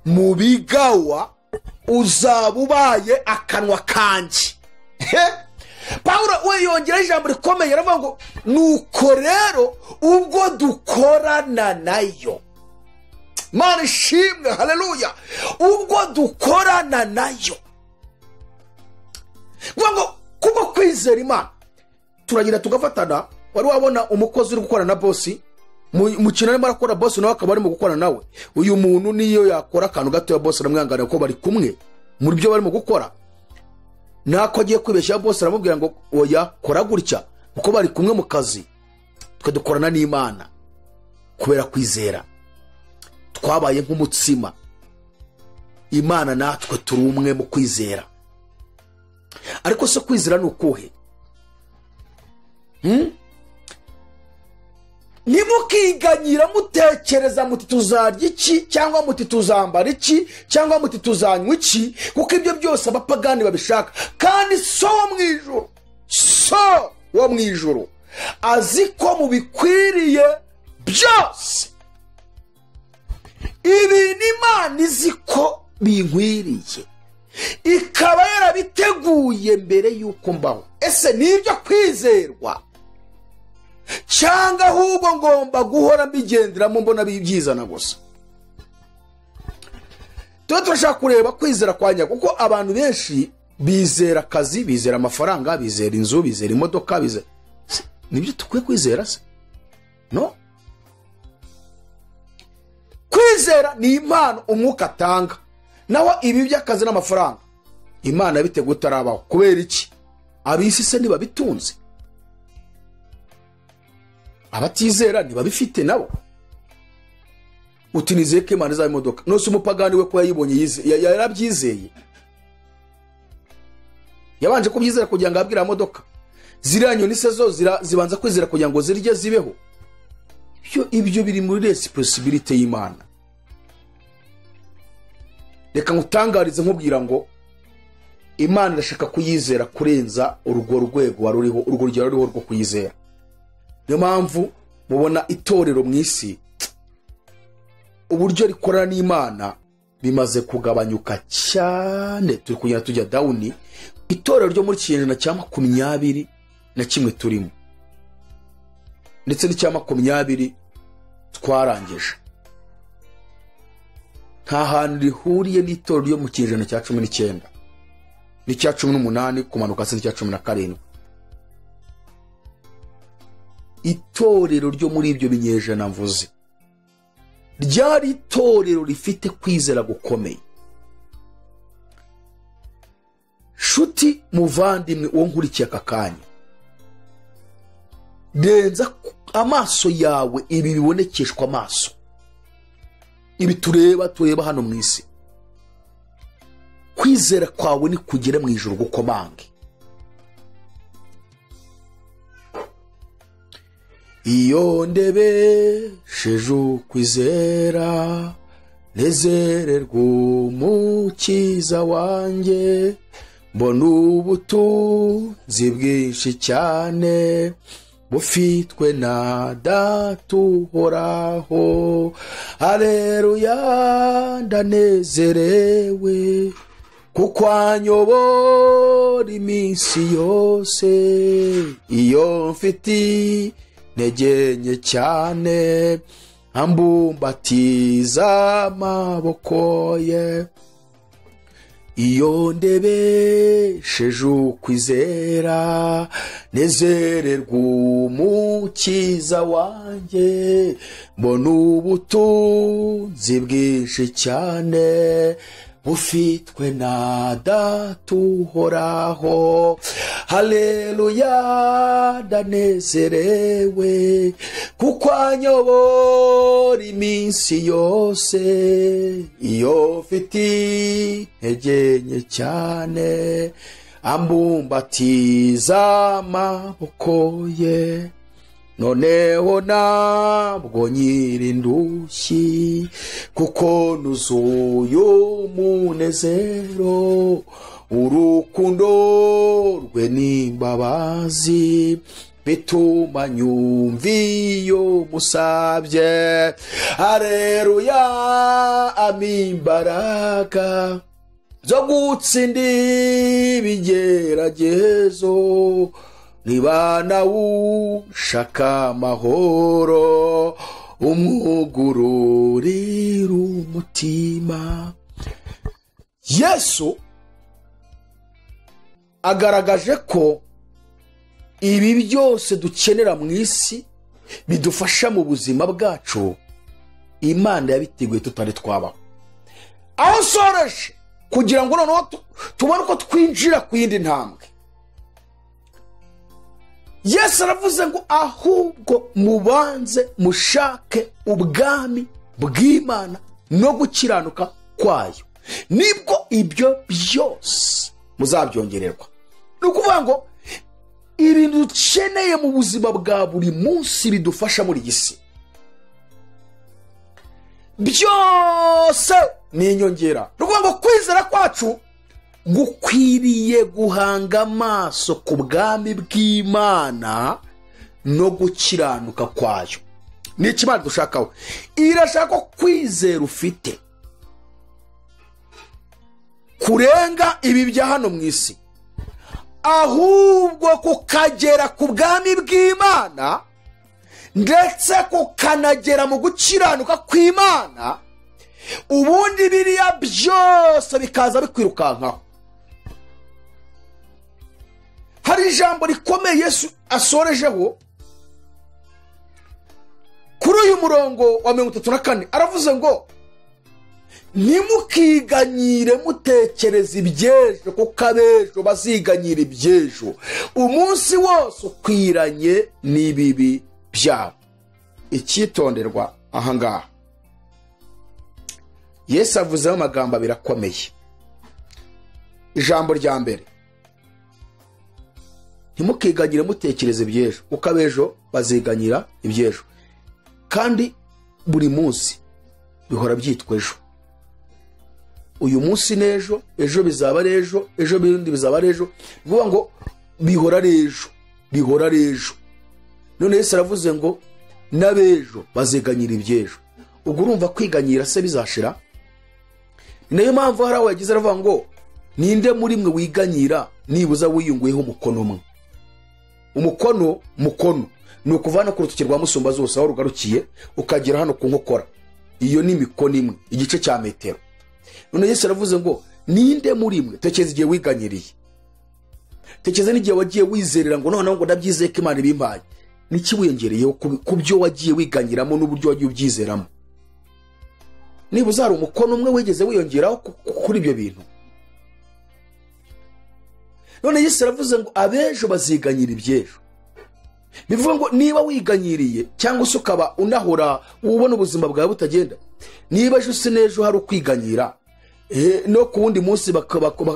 mu bigawa uzaba ubaye akanwa kanjye. Pawulo we yongera ijambo rikomeye aravuga ngo nuko rero ubwo dukorana nayo. Mana ishimwe, haleluya. Ubwo dukorana nayo ngo kuko kwizera Imana turagira tugafatana. Wari wabona umukozi uri gukora na bosi mu kintu arimo arakora bosi nawe akaba arimo gukora nawe. Uyu muntu niyo yakora akantu gato ya bosi aramwangana ko bari kumwe muri byo barimo gukora. Nako agiye kwibeshya bosi aramubwira ngo oya kora gutya kuko bari kumwe mu kazi. Twe dukorana n'Imana kubera kwizera. Twabaye nk'umutsima. Imana natwe turi umwe mu kwizera. Ariko se kwizera ni ukuhe? Nimukiganyira mutekereza muti tuzarya iki cyangwa muti tuzambara iki cyangwa muti tuzanywa iki kuko ibyo byose abapagani babishaka. Kandi so wo mw'Ijuru azi ko mubikwiriye byose. Ibi ni Imana izi ko binkwiriye ikaba yarabiteguye mbere yuko mbaho. Ese nibyo kwizerwa cyangwa ahubwo ngomba guhora mbigenderamo mbona bibyizana gusa? Turashaka kureba kwizera kwanya kuko abantu benshi bizera akazi, bizera amafaranga, bizera inzu, bizera imodoka, bizera. Nibyo tukwiye kwizera se? No. Kwizera ni impano umwuka atanga. Naho ibi by'akazi n'amafaranga Imana yabiteguye utarabaho. Kubera iki? Abisi se niba bitunze, abatizera niba bifite nabo. Utinizeye ko Imana izaba imodoka. Nose umupagani we ko yayibonye yarabyizeye. Yabanje kubyizera kugira ngo abwira imodoka. Ziriya nyoni se zo zibanza kwizera kugira ngo zirye zibeho. Ibyo biri muri reciprocity y'Imana. Reka ngutangarize nkubwira ngo Imana irashaka kuyizera kurenza urwo rwego waruriho, urwo rugero ruriho rwo kuyizera. Niyo mpamvu mubona itorero mu isi uburyo rikorana n'Imana bimaze kugabanyuka cyane. Turi kugenda tujya down. Itorero ryo muri kinyejana cya 21 turimo ndetse n'icya 20 twarangije nta hantu rihuriye n'itorero ryo mu kinyejana cya 19 n'icya 18 kumanuka se n'icya 17. Itorero ryo muri ibyo binyejana mvuze ryari itorero rifite kwizera gukomeye. Shuti muvandimwe wo nkurikiye aka kanya, denza amaso yawe ibi bibonekeshwa amaso, ibi tureba hano mu isi. Kwizera kwawe ni kugera mu ijuru gukomange. Iyo ndebesheje kwizera nezererwa umukiza wanjye, mbona ubutunzi bwinshi cyane bufitwe na data uhoraho. Haleluya, ndanezerewe kuko anyobora iminsi yose. Iyo mfite intege nke cyane ambumbatiza amaboko ye. Iyo ndebesheje ukwizera nezererwa umukiza wanjye, mbona ubutunzi bwinshi cyane bufitwe na data uhoraho. Haleluya, ndanezerewe kuko anyobora iminsi yose. Iyo mfite intege nke cyane ambumbatiza amaboko ye. Noneho ntabwo nyiri indushyi kuko nuzuye umunezero, urukundo rwe n'imbabazi bituma nyumva iyo musabye. Haleluya, amimbaraga zo gutsinda ibigeragezo, niba nawushaka amahoro umwugururira umutima. Yesu agaragaje ko ibi byose dukenera mu isi bidufasha mu buzima bwacu, Imana yabiteguye tutari twabaho. Aho soreje kugira ngo noneho tubone uko twinjira ku yindi ntambwe, Yesu aravuze ngo ahubwo mubanze mushake ubwami bw'Imana no gukiranuka kwayo, nibwo ibyo byose muzabyongererwa. Ni ukuvuga ngo ibintu dukeneye mu buzima bwa buri munsi bidufasha muri iyi si byose ni inyongera. Ni ukuvuga ngo kwizera kwacu gukwiriye guhanga amaso ku bwami bw'Imana no gukiranuka kwayo. Ni ikimana dushakaho. Irashaka ko kwizera ufite kurenga ibi bya hano mu isi, ahubwo kukagera ku bwami bw'Imana ndetse kukanagera mu gukiranuka kw'Imana, ubundi biriya byose bikaza bikwirukankaho. Hari ijambo rikomeye Yesu asorejeho kuri uyu murongo wa 34, aravuze ngo nimukiganyire mutekereza ibyejo kuko abejo baziganyira ibyejo, umunsi wose ukwiranye n'ibibi byabo. Icyitonderwa ahangaha, Yesu avuzeho amagambo abiri akomeye. Ijambo rya mbere, ntimukiganyire mutekereza ibyejo kuko abejo baziganyira ibyejo, kandi buri munsi bihora byitwa ejo. Uyu munsi n'ejo, ejo bizaba ari ejo, ejo bindi bizaba ari ejo. Bivuga ngo bihora ari ejo, bihora ari ejo. None Yesu aravuze ngo n'abejo baziganyira ibyejo. Ubwo urumva kwiganyira se bizashira? Niyo mpamvu hari aho yagize aravuga ngo ninde muri mwe wiganyira nibuza wiyunguyeho umukono umwe. Umukono ni ukuvana ku rutoki rwa musumba zose aho rugarukiye ukagera hano ku nkokora. Iyo ni imikono imwe, igice cya metero. None Yesu aravuze ngo ninde muri mwe, tekereza igihe wiganyiriye, tekereza n'igihe wagiye wizerera ngo noneho ngo ndabyizeye ko Imana ibimpaye, niki wiyongereyeho ku byo wagiye wiganyiramo n'uburyo wagiye ubyizeramo. Niba uzari umukono umwe wigeze wiyongeraho kuri ibyo bintu. None Yesu aravuze ngo abejo baziganyira ibyejo. Bivuga ngo niba wiganyiriye cyangwa se ukaba unahora ubona ubuzima bwawe butagenda, niba ejo se n'ejo hari ukwiganyira, no ku wundi munsi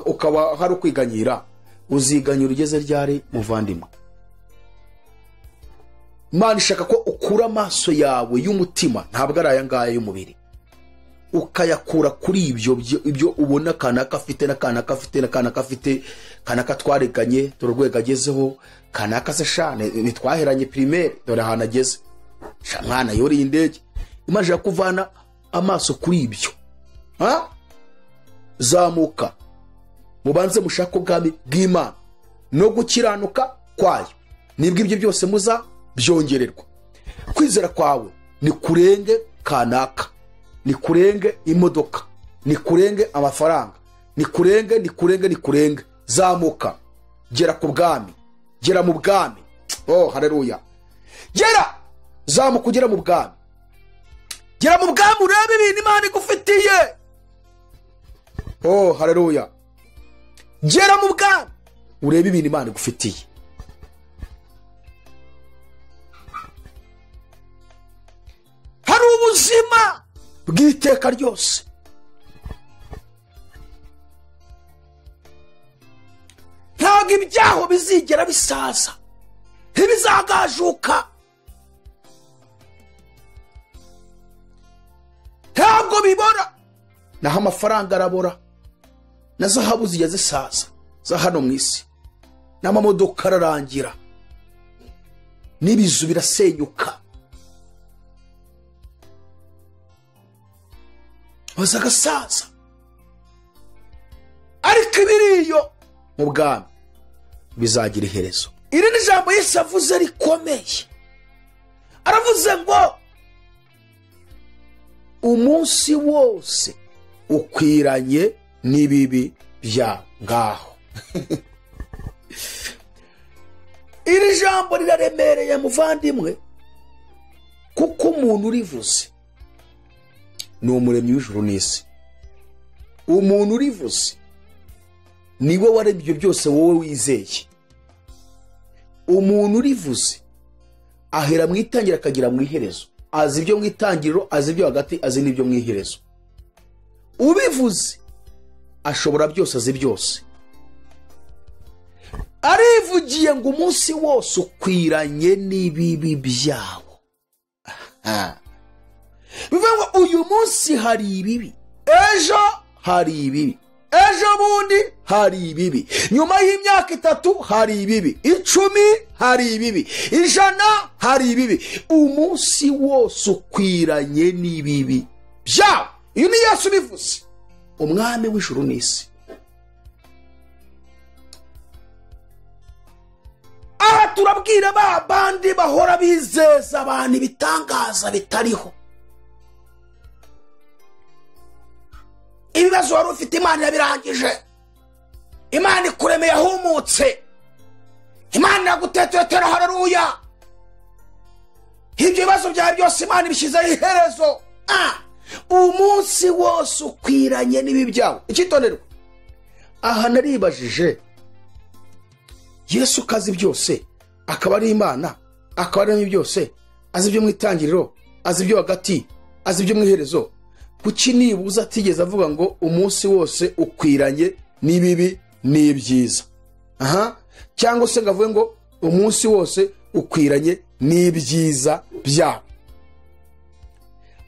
ukaba hari ukwiganyira, uziganyira ugeze ryari muvandimwe? Imana ishaka ko ukura amaso yawe y'umutima, ntabwo ari aya ngaya y'umubiri. ukayakura kuri ibyo ubona kanaka afite na kanaka afite na kanaka afite, kanaka twareganye dore urwego agezeho, kanaka se shane nitwaheranye primaire dore ahantu ageze, mwana yoriye indege. Imana ya kuvana amaso kuri ibyo. Zamuka mubanze mushaka ubwami bw'Imana no gukiranuka kwayo, nibwo ibyo byose muza byongererwa. Kwizera kwawe ni kurenge kanaka, ni kurenge imodoka, ni kurenge amafaranga, ni kurenge. Zamuka gera ku bwami, gera mu bwami. Oh haleluya. Zamuka ugera mu bwami, gera mu bwami urebe ibintu Imana igufitiye. Oh haleluya. Gera mu bwami urebe ibintu Imana igufitiye. Hari ubuzima bw'iteka ryose. Ntabwo ibyaho bizigera bisaza, ntibizagajuka, ntabwo bibora. Naho amafaranga arabora, na zahabu zijya zisaza za hano mu isi, n'amamodoka ararangira, n'ibizu birasenyuka, bazagasaza. Ariko ibiriyo mu bwami bizagira iherezo. Iri ni jambo Yesu avuze rikomeye. Aravuze ngo umunsi wose ukwiranye n'ibibi bya ngaho. Iri jambo riraremereye muvandimwe, kuko umuntu urivuze ni umuremyi w'ijuru n'isi. Umuntu urivuze niwe waremye ibyo byose wowe wizeye. Umuntu urivuze ahera mu itangira akagira mu iherezo, azi ibyo mu itangiriro, azi ibyo hagati, azi n'ibyo mu iherezo. Ubivuze ashobora byose, azi byose. Arivugiye ngo umunsi wose ukwiranye n'ibibi byawo. Bivuga ngo uyu munsi hari ibibi, ejo hari ibibi, ejo bundi hari ibibi, nyuma y'imyaka 3 hari ibibi, 10 hari ibibi, 100 hari ibibi. Umunsi wose ukwiranye n'ibibi byawo. Iyo ni Yesu bivuze, umwami w'ijuru n'isi. Aha turabwira ba bandi bahora bizeza abantu ibitangaza bitariho. Ibibazo wari ufite Imana yabirangije, Imana ikuremeye ahumutse, Imana yagutetetera. Haleluya. Ibyo bibazo byawe byose Imana ibishyizeho iherezo. Umunsi wose ukwiranye n'ibibi byawo. Ikitonderwa aha naribajije, Yesu kazi byose, akaba ari Imana, akaba ari byose, azi ibyo mu itangiriro, azi ibyo hagati, azi ibyo mu iherezo. Kuki nibuza atigeze avuga ngo umunsi wose ukwiranye n'ibibi n'ibyiza? Cyangwa se ngavuge ngo umunsi wose ukwiranye n'ibyiza byawo.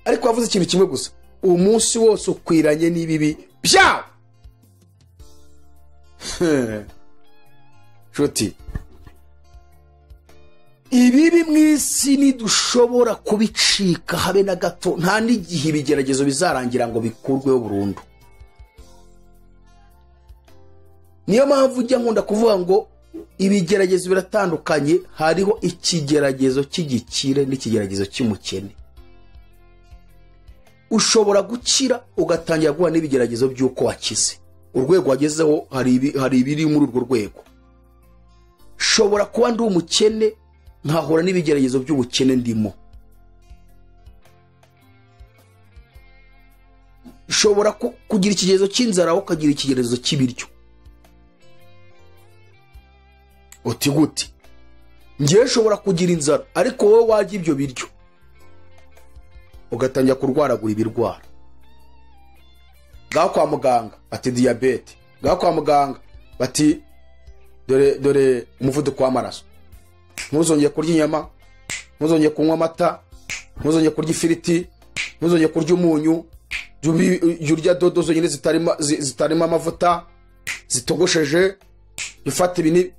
Ariko avuze ikintu kimwe gusa, umunsi wose ukwiranye n'ibibi byawo. Nshuti, ibibi mu isi ntidushobora kubicika habe na gato, nta n'igihe ibigeragezo bizarangira ngo bikurweho burundu. Niyo mpamvu ujya nkunda kuvuga ngo ibigeragezo biratandukanye. Hariho ikigeragezo cy'igikire n'ikigeragezo cy'umukene. Ushobora gukira ugatangira guhura n'ibigeragezo by'uko wakize, urwego wagezeho hari ibiri muri urwo rwego. Shobora kuba ndi umukene nkahura n'ibigeragezo by'ubukene ndimo. Shobora kugira ikigerezo cy'inzara, ukagira ikigerezo cy'ibiryo. Uti gute? Ngiye shobora kugira inzara, ariko wowe wajya ibyo biryo ugatangira kurwaragura ibirwara. Gaho kwa muganga ati diabete, gaho kwa muganga bati dore umuvuduko w'amaraso, ntuzongeye kurya inyama, ntuzongeye kunywa amata, ntuzongeye kurya ifiriti, ntuzongeye kurya umunyu, urya dodo zonyine zitarimo amavuta zitogosheje, ufata ibini.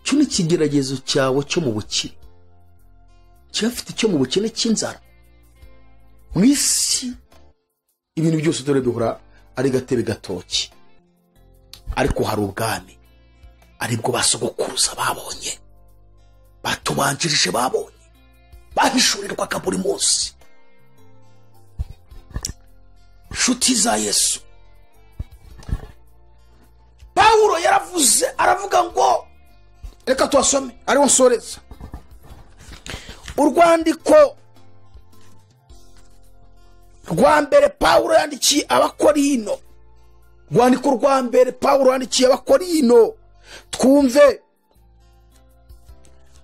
Cyo ni ikigeragezo cyawe cyo mu bukire, cyafite icyo mu bukene cy'inzara. Mu isi ibintu byose dore bihora ari gatebe gatoki, ariko hari ubwami aribwo basogokuruza babonye, batubanjirije babonye, bahishurirwaga buri munsi. Nshuti za Yesu, Pawulo yaravuze, aravuga ngo, reka tuwasome ariwo nsoreza urwandiko rwa mbere Pawulo yandikiye Abakorino. Rwandiko rwa mbere Pawulo yandikiye Abakorino. Twumve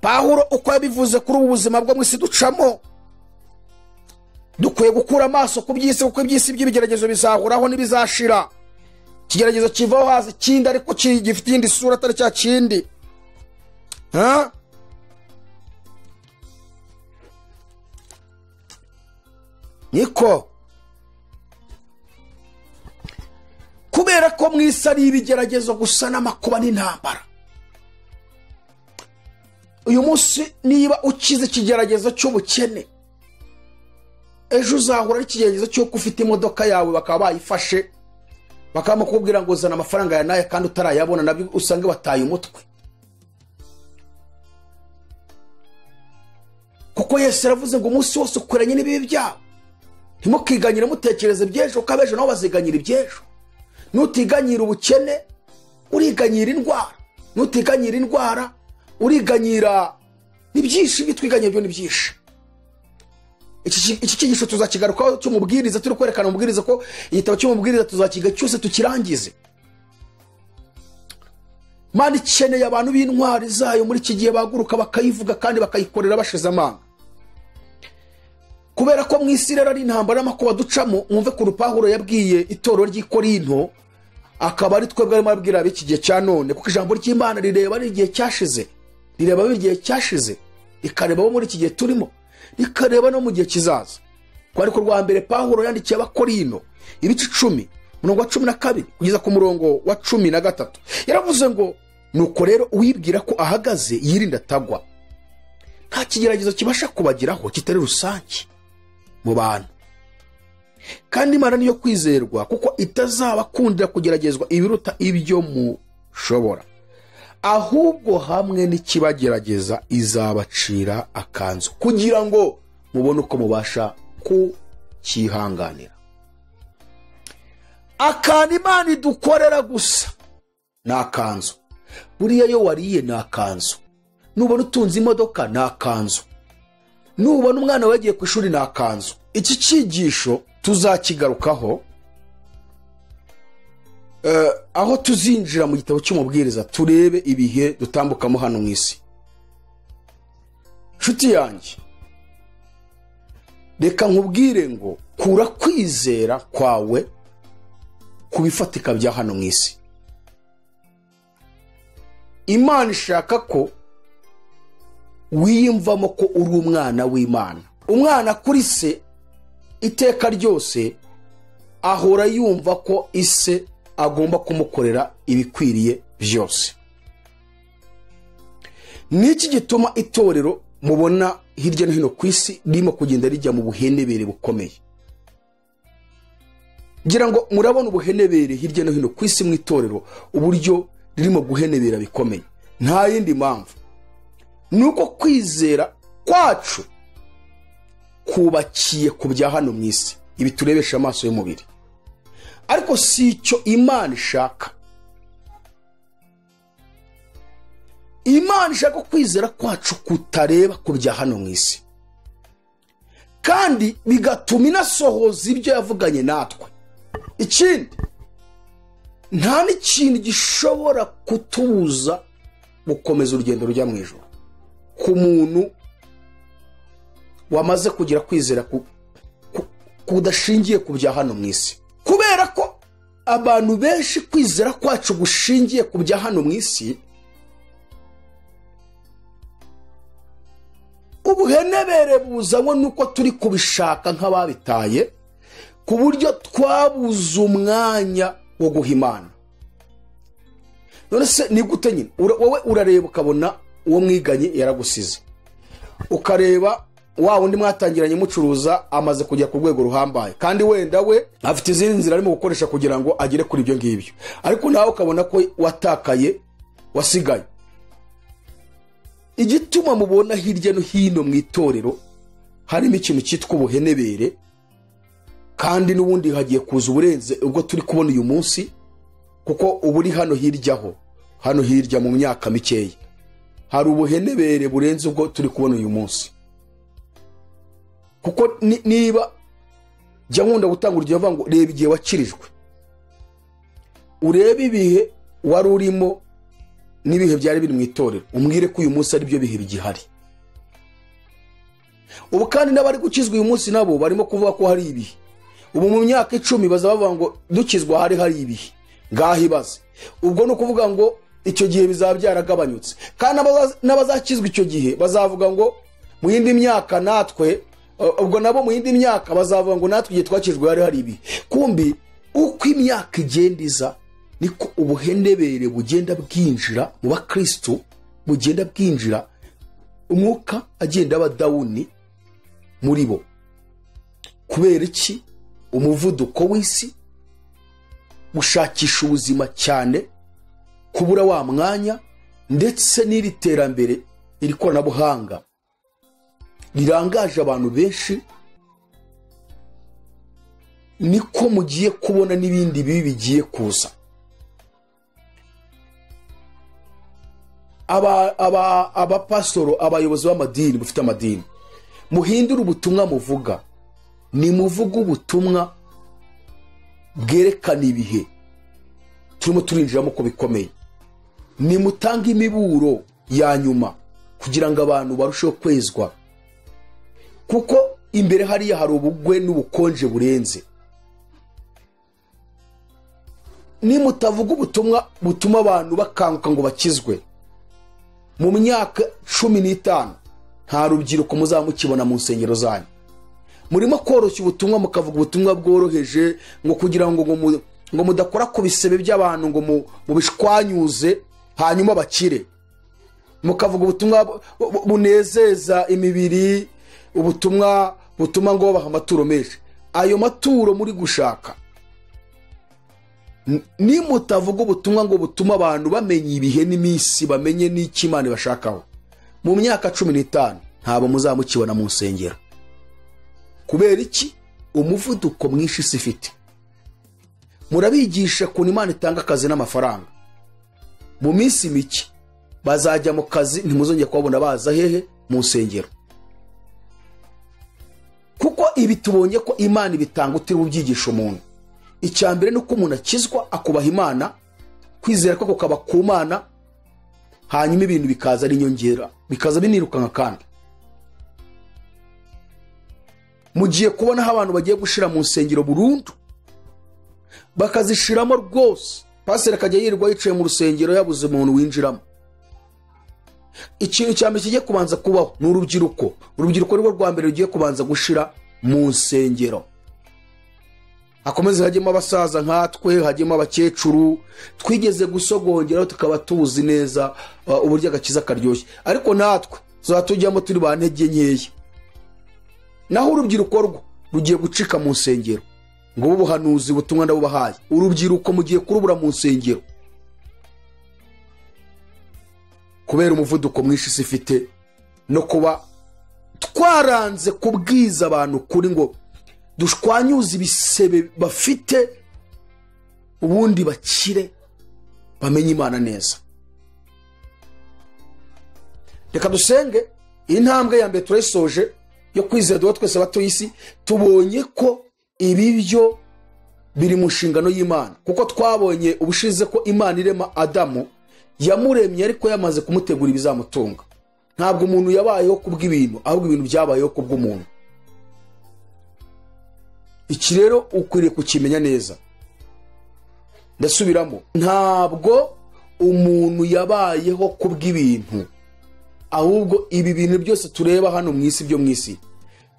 Pawulo uko yabivuze kuri ubu buzima bwo mu isi ducamo. Dukwiye gukura amaso ku by'isi, kuko iby'isi by'ibigeragezo bizahuraho n'ibizashira. Ikigeragezo kivaho haza ikindi, ariko gifite indi sura atari cya kindi. Niko kubera ko mu isi ari ibigeragezo gusa n'amakuba n'intambara. Uyu munsi niba ukize ikigeragezo cy'ubukene, ejo uzahura n'ikigeragezo cy'uko ufite imodoka yawe bakaba bayifashe, bakaba bakubwira ngo zana amafaranga ya naye kandi utarayabona, nabyo usange wataye umutwe. Kuko Yesu yaravuze ngo umunsi wose ukwiranye n'ibibi byawe. Ntimukiganyire mutekereze by'ejo, kuko abejo nabo baziganyira iby'ejo. Nutiganyira ubukene uriganyira indwara, nutiganyira indwara uriganyira ibyinshi. Bitwiganyira byo n'ibyinshi. Iki cyigisho tuzakigarukaho cy'umubwiriza, turi kwerekana umubwiriza ko igitabo cy'umubwiriza tuzakiga cyose tukirangize. Mana ikeneye abantu b'intwari zayo muri iki gihe baguruka bakayivuga kandi bakayikorera bashize amanga. Kubera ko mu isi rero ari intambara n'amakuba ducamo, mwumve ku Pawulo yabwiye itorero ry'i Korinto, akaba ari twebwe arimo abwira ab'iki gihe cya none, kuko ijambo ry'Imana rireba ari igihe cyashize, rireba igihe cyashize, rikareba bo muri iki gihe turimo, rikareba no mu gihe kizaza. Ariko rwa mbere Pawulo yandikiye Abakorino ibice 10 umurongo wa 12 kugeza ku murongo wa 13, yaravuze ngo, nuko rero uwibwira ko ahagaze yirinda atagwa. Nta kigeragezo kibasha kubagiraho kitari rusange mu bantu, kandi Imana niyo kwizerwa, kuko itazabakundira kugeragezwa ibiruta ibyo mushobora, ahubwo hamwe n'ikibagerageza izabacira akanzu, kugira ngo mubone uko mubasha kukihanganira. Akantu Imana idukorera gusa ni akanzu. Buriya yo wariye ni akanzu, nubona utunze imodoka ni akanzu, nubona umwana wagiye ku ishuri ni akanzu. Iki cyigisho tuzakigarukaho aho tuzinjira mu gitabo cy'umubwiriza, turebe ibihe dutambukamo hano mu isi. Nshuti yanjye, reka nkubwire ngo kura kwizera kwawe kubifatika bya hano mu isi. Imana ishaka ko wiyumvamo ko uri umwana w'Imana. Umwana kuri se iteka ryose ahora yumva ko ise agomba kumukorera ibikwiriye byose. Niki gituma itorero mubona hirya no hino ku isi ririmo kugenda rijya mu buhenebere bukomeye? Ngira ngo murabona ubuhenebere hirya no hino ku isi mu itorero, uburyo ririmo guhenebera bikomeye. Nta yindi mpamvu, nuko kwizera kwacu kubakiye ku bya hano mu isi, ibi turebesha amaso y'umubiri. Ariko si icyo Imana ishaka. Imana ishaka kwizera kwacu kutareba ku bya hano mu isi, kandi bigatuma inasohoza ibyo yavuganye natwe. Ikindi, nta n'ikintu gishobora kutubuza gukomeza urugendo rujya mu ijuru ku muntu wamaze kugira kwizera kudashingiye ku bya hano mu isi. Kubera ko abantu benshi kwizera kwacu gushingiye ku bya hano mu isi, ubuhenebere buzanywe nuko turi kubishaka nk'ababitaye, ku buryo twabuze umwanya wo guha Imana. None se ni gute nyine wowe urareba ukabona uwo mwiganye yaragusize, ukareba wa wundi mwatangiranye mucuruza amaze kujya ku rwego ruhambaye, kandi wenda we afite izindi nzira arimo gukoresha kugira ngo agere kuri ibyo ngibyo, ariko nawe ukabona ko watakaye, wasigaye. Igituma mubona hirya no hino mu itorero harimo ikintu cyitwa ubuhenebere, kandi n'ubundi hagiye kuza uburenze ubwo turi kubona uyu munsi, kuko uburi hano hirya mu myaka mikeya hari ubuhenebere burenze ubwo turi kubona uyu munsi. Kuko niba jya nkunda gutanga urugero avuga ngo reba igihe wakirijwe, urebe ibihe wari urimo n'ibihe byari biri mu itorero, umbwire ko uyu munsi ari byo bihe bigihari. Ubu kandi n'abari gukizwa uyu munsi nabo barimo kuvuga ko hari ibihe. Ubu mu myaka 10 bazavuga ngo dukizwa hari ibihe, ngaho ibaze. Ubwo no kuvuga ngo icyo gihe bizaba byaragabanyutse, kandi n'abazakizwa icyo gihe bazavuga ngo mu yindi myaka natwe, ubwo nabo mu yindi myaka bazavuga ngo natwe igihe twakijwe hari ibihe. Kumbi uko imyaka igenda iza niko ubuhenebere bugenda bwinjira mu bakristo, bugenda bwinjira, umwuka agenda aba down muri bo. Kubera iki? Umuvuduko w'isi, gushakisha ubuzima cyane, kubura wa mwanya, ndetse n'iri terambere iri koranabuhanga rirangaje abantu benshi, niko mugiye kubona n'ibindi bibi bigiye kuza. Abapasoro, abayobozi b'amadini, bufite amadini, muhindura ubutumwa muvuga, ni muvuga ubutumwa bwerekana ibihe turimo turinjiramo ko bikomeye. Ni mutanga imiburo ya nyuma kugira ngo abantu barusheho kwezwa, kuko imbere hariya hari ubugwe n'ubukonje burenze. Ni mutavuga ubutumwa butuma abantu bakanguka ngo bakizwe, mu myaka 15 nta rubyiruko muzamukibona mu nsengero zanyu. Murimo koroshya ubutumwa, mukavuga ubutumwa bworoheje ngo kugira ngo mudakora ku bisebe by'abantu, ngo mubishwanyuze hanyuma bakire. Mukavuga ubutumwa bunezeza imibiri, ubutumwa butuma ngo baha amaturo menshi. Ayo maturo muri gushaka, ni mutavuga ubutumwa ngo butuma abantu bamenye ibihe n'iminsi, bamenye n'iki Imana bashakaho, mu myaka 15 ntabo muzamukibona mu nsengero. Kubera iki? Umuvuduko mwinshi isi ifite. Murabigisha ko Imana itanga akazi n'amafaranga, mu minsi mike bazajya mu kazi, ntimuzongeye kubabona baza hehe? Mu nsengero. Kuko ibi tubonye ko Imana ibitanga utiri ubyigisha umuntu. Icyambere nuko umuntu akizwa, akubaha Imana, kwizera ko kukaba ku Mana, hanyuma ibintu bikaza ari inyongera, bikaza binirukanka. Kandi mugiye kubona aho abantu bagiye gushira mu nsengero burundu, bakazishiramo rwose. Pastor akajya yirirwa yicaye mu rusengero yabuze umuntu winjiramo. Ikintu cyambere kigiye kubanza kubaho ni urubyiruko. Urubyiruko rwo rwa mbere rugiye kubanza gushira mu nsengero. Hakomeze hajyemo abasaza nkatwe, hajyemo abakecuru, twigeze gusogongeraho tukaba tuzi neza uburyo agakiza karyoshye, ariko natwe zatujyamo turi ba ntege nkeya. Naho urubyiruko rwo rugiye gucika mu nsengero, ngo ubuhanuzi butumwa ndabubahaye. Urubyiruko mugiye kurubura mu nsengero kubera umuvuduko mwinshi isi ifite, no kuba twaranze kubwiza abantu kuri ngo dushwanyuze ibisebe bafite, ubundi bakire, bamenye Imana neza. Reka dusenge. Intambwe ya mbere turayisoje yo kwizera Dore twese batuye isi, tubonye ko ibibyo biri mu nshingano y'Imana, kuko twabonye ubushize ko Imana irema Adamu yamuremye ariko yamaze kumutegura ibizamutunga. Ntabwo umuntu yabayeho kubw'ibintu, ahubwo ibintu byabayeho kubw'umuntu. Iki rero ukwiriye kukimenya neza. Ndasubiramo, ntabwo umuntu yabayeho kubw'ibintu, ahubwo ibi bintu byose tureba hano mu isi, byo mu isi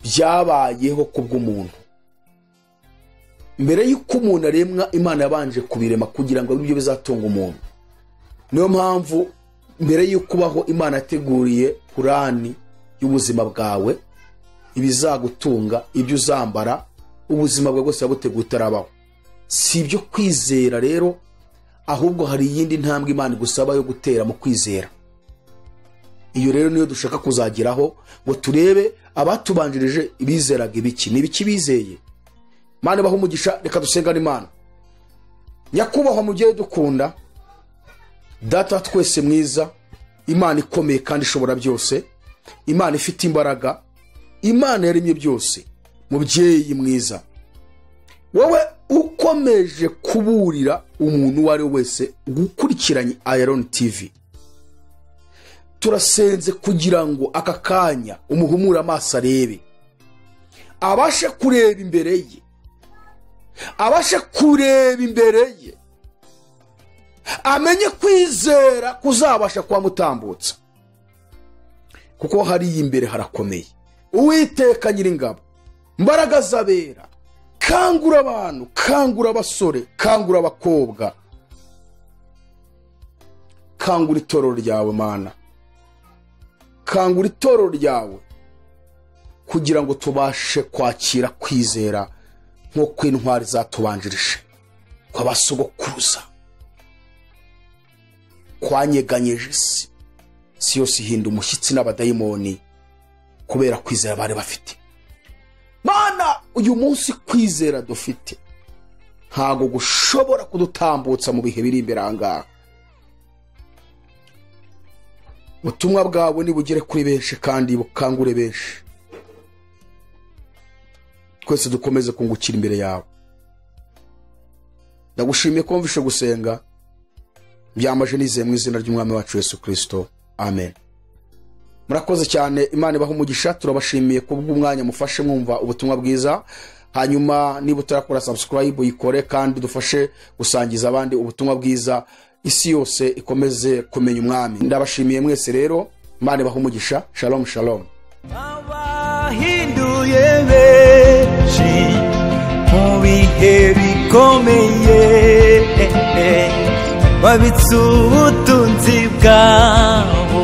byabayeho kubw'umuntu. mbere y'uko umuntu aremwa Imana yabanje kubirema kugira ngo ibyo bizatunga umuntu. Niyo mpamvu mbere y'uko ubaho Imana yateguriye purani y'ubuzima bwawe, ibizagutunga, ibyo uzambara, ubuzima bwawe bwose yabuteguye utarabaho. Si ibyo kwizera rero, ahubwo hari iyindi ntambwe Imana igusaba yo gutera mu kwizera. Iyo rero niyo dushaka kuzageraho ngo turebe abatubanjirije ibizeraga ibiki, n'ibiki bizeye. Imana ibahe umugisha. Reka dusengane Imana. Nyakubahwa mugiye dukunda, Data twese mwiza, Imana ikomeye kandi ishobora byose, Imana ifite imbaraga, Imana yaremye byose, mubyeyi mwiza, wowe ukomeje kuburira umuntu wari wese gukurikiranye AYALONI TV, turasenze kugira ngo aka kanya umuhumura amaso arebe, abashe kureba imbere ye, abashe kureba imbere ye, amenye kwizera kuzabasha kwamutambutsa, kuko hari imbere harakomeye. Uwiteka Nyiringabo, mbaraga zabera, kangura abantu, kangura abasore, kangura abakobwa, kangura itorero ryawe Mana, kangura itorero ryawe kugira ngo tubashe kwakira kwizera nk'uko intwari zatubanjirije, kw'abasogokuruza kwanyeganyeje si yose ihinda umushyitsi n'abadayimoni kubera kwizera bari bafite. Mana, uyu munsi kwizera dufite ntago gushobora kudutambutsa mu bihe biri imbere ahangaha. Ubutumwa bwawe nibugere kuri benshi kandi bukangure benshi. Twese dukomeze kungukira imbere yawe. Ndagushimiye ko mvishe gusenga, byamaje nizeye mu izina ry'Umwami wacu Yesu Kristo. Amen. Murakoze cyane. Imana ibahe umugisha. Turabashimiye kubw'umwanya mufashe mwumva ubutumwa bwiza. Hanyuma niba utarakora subscribe uyikore, kandi dufashe gusangiza abandi ubutumwa bwiza, isi yose ikomeze kumenya umwami. Ndabashimiye mwese rero. Imana ibahe umugisha. Shalom shalom. Abahinduye benshi mu bihe bikomeye, babitse ubutunzi bwabo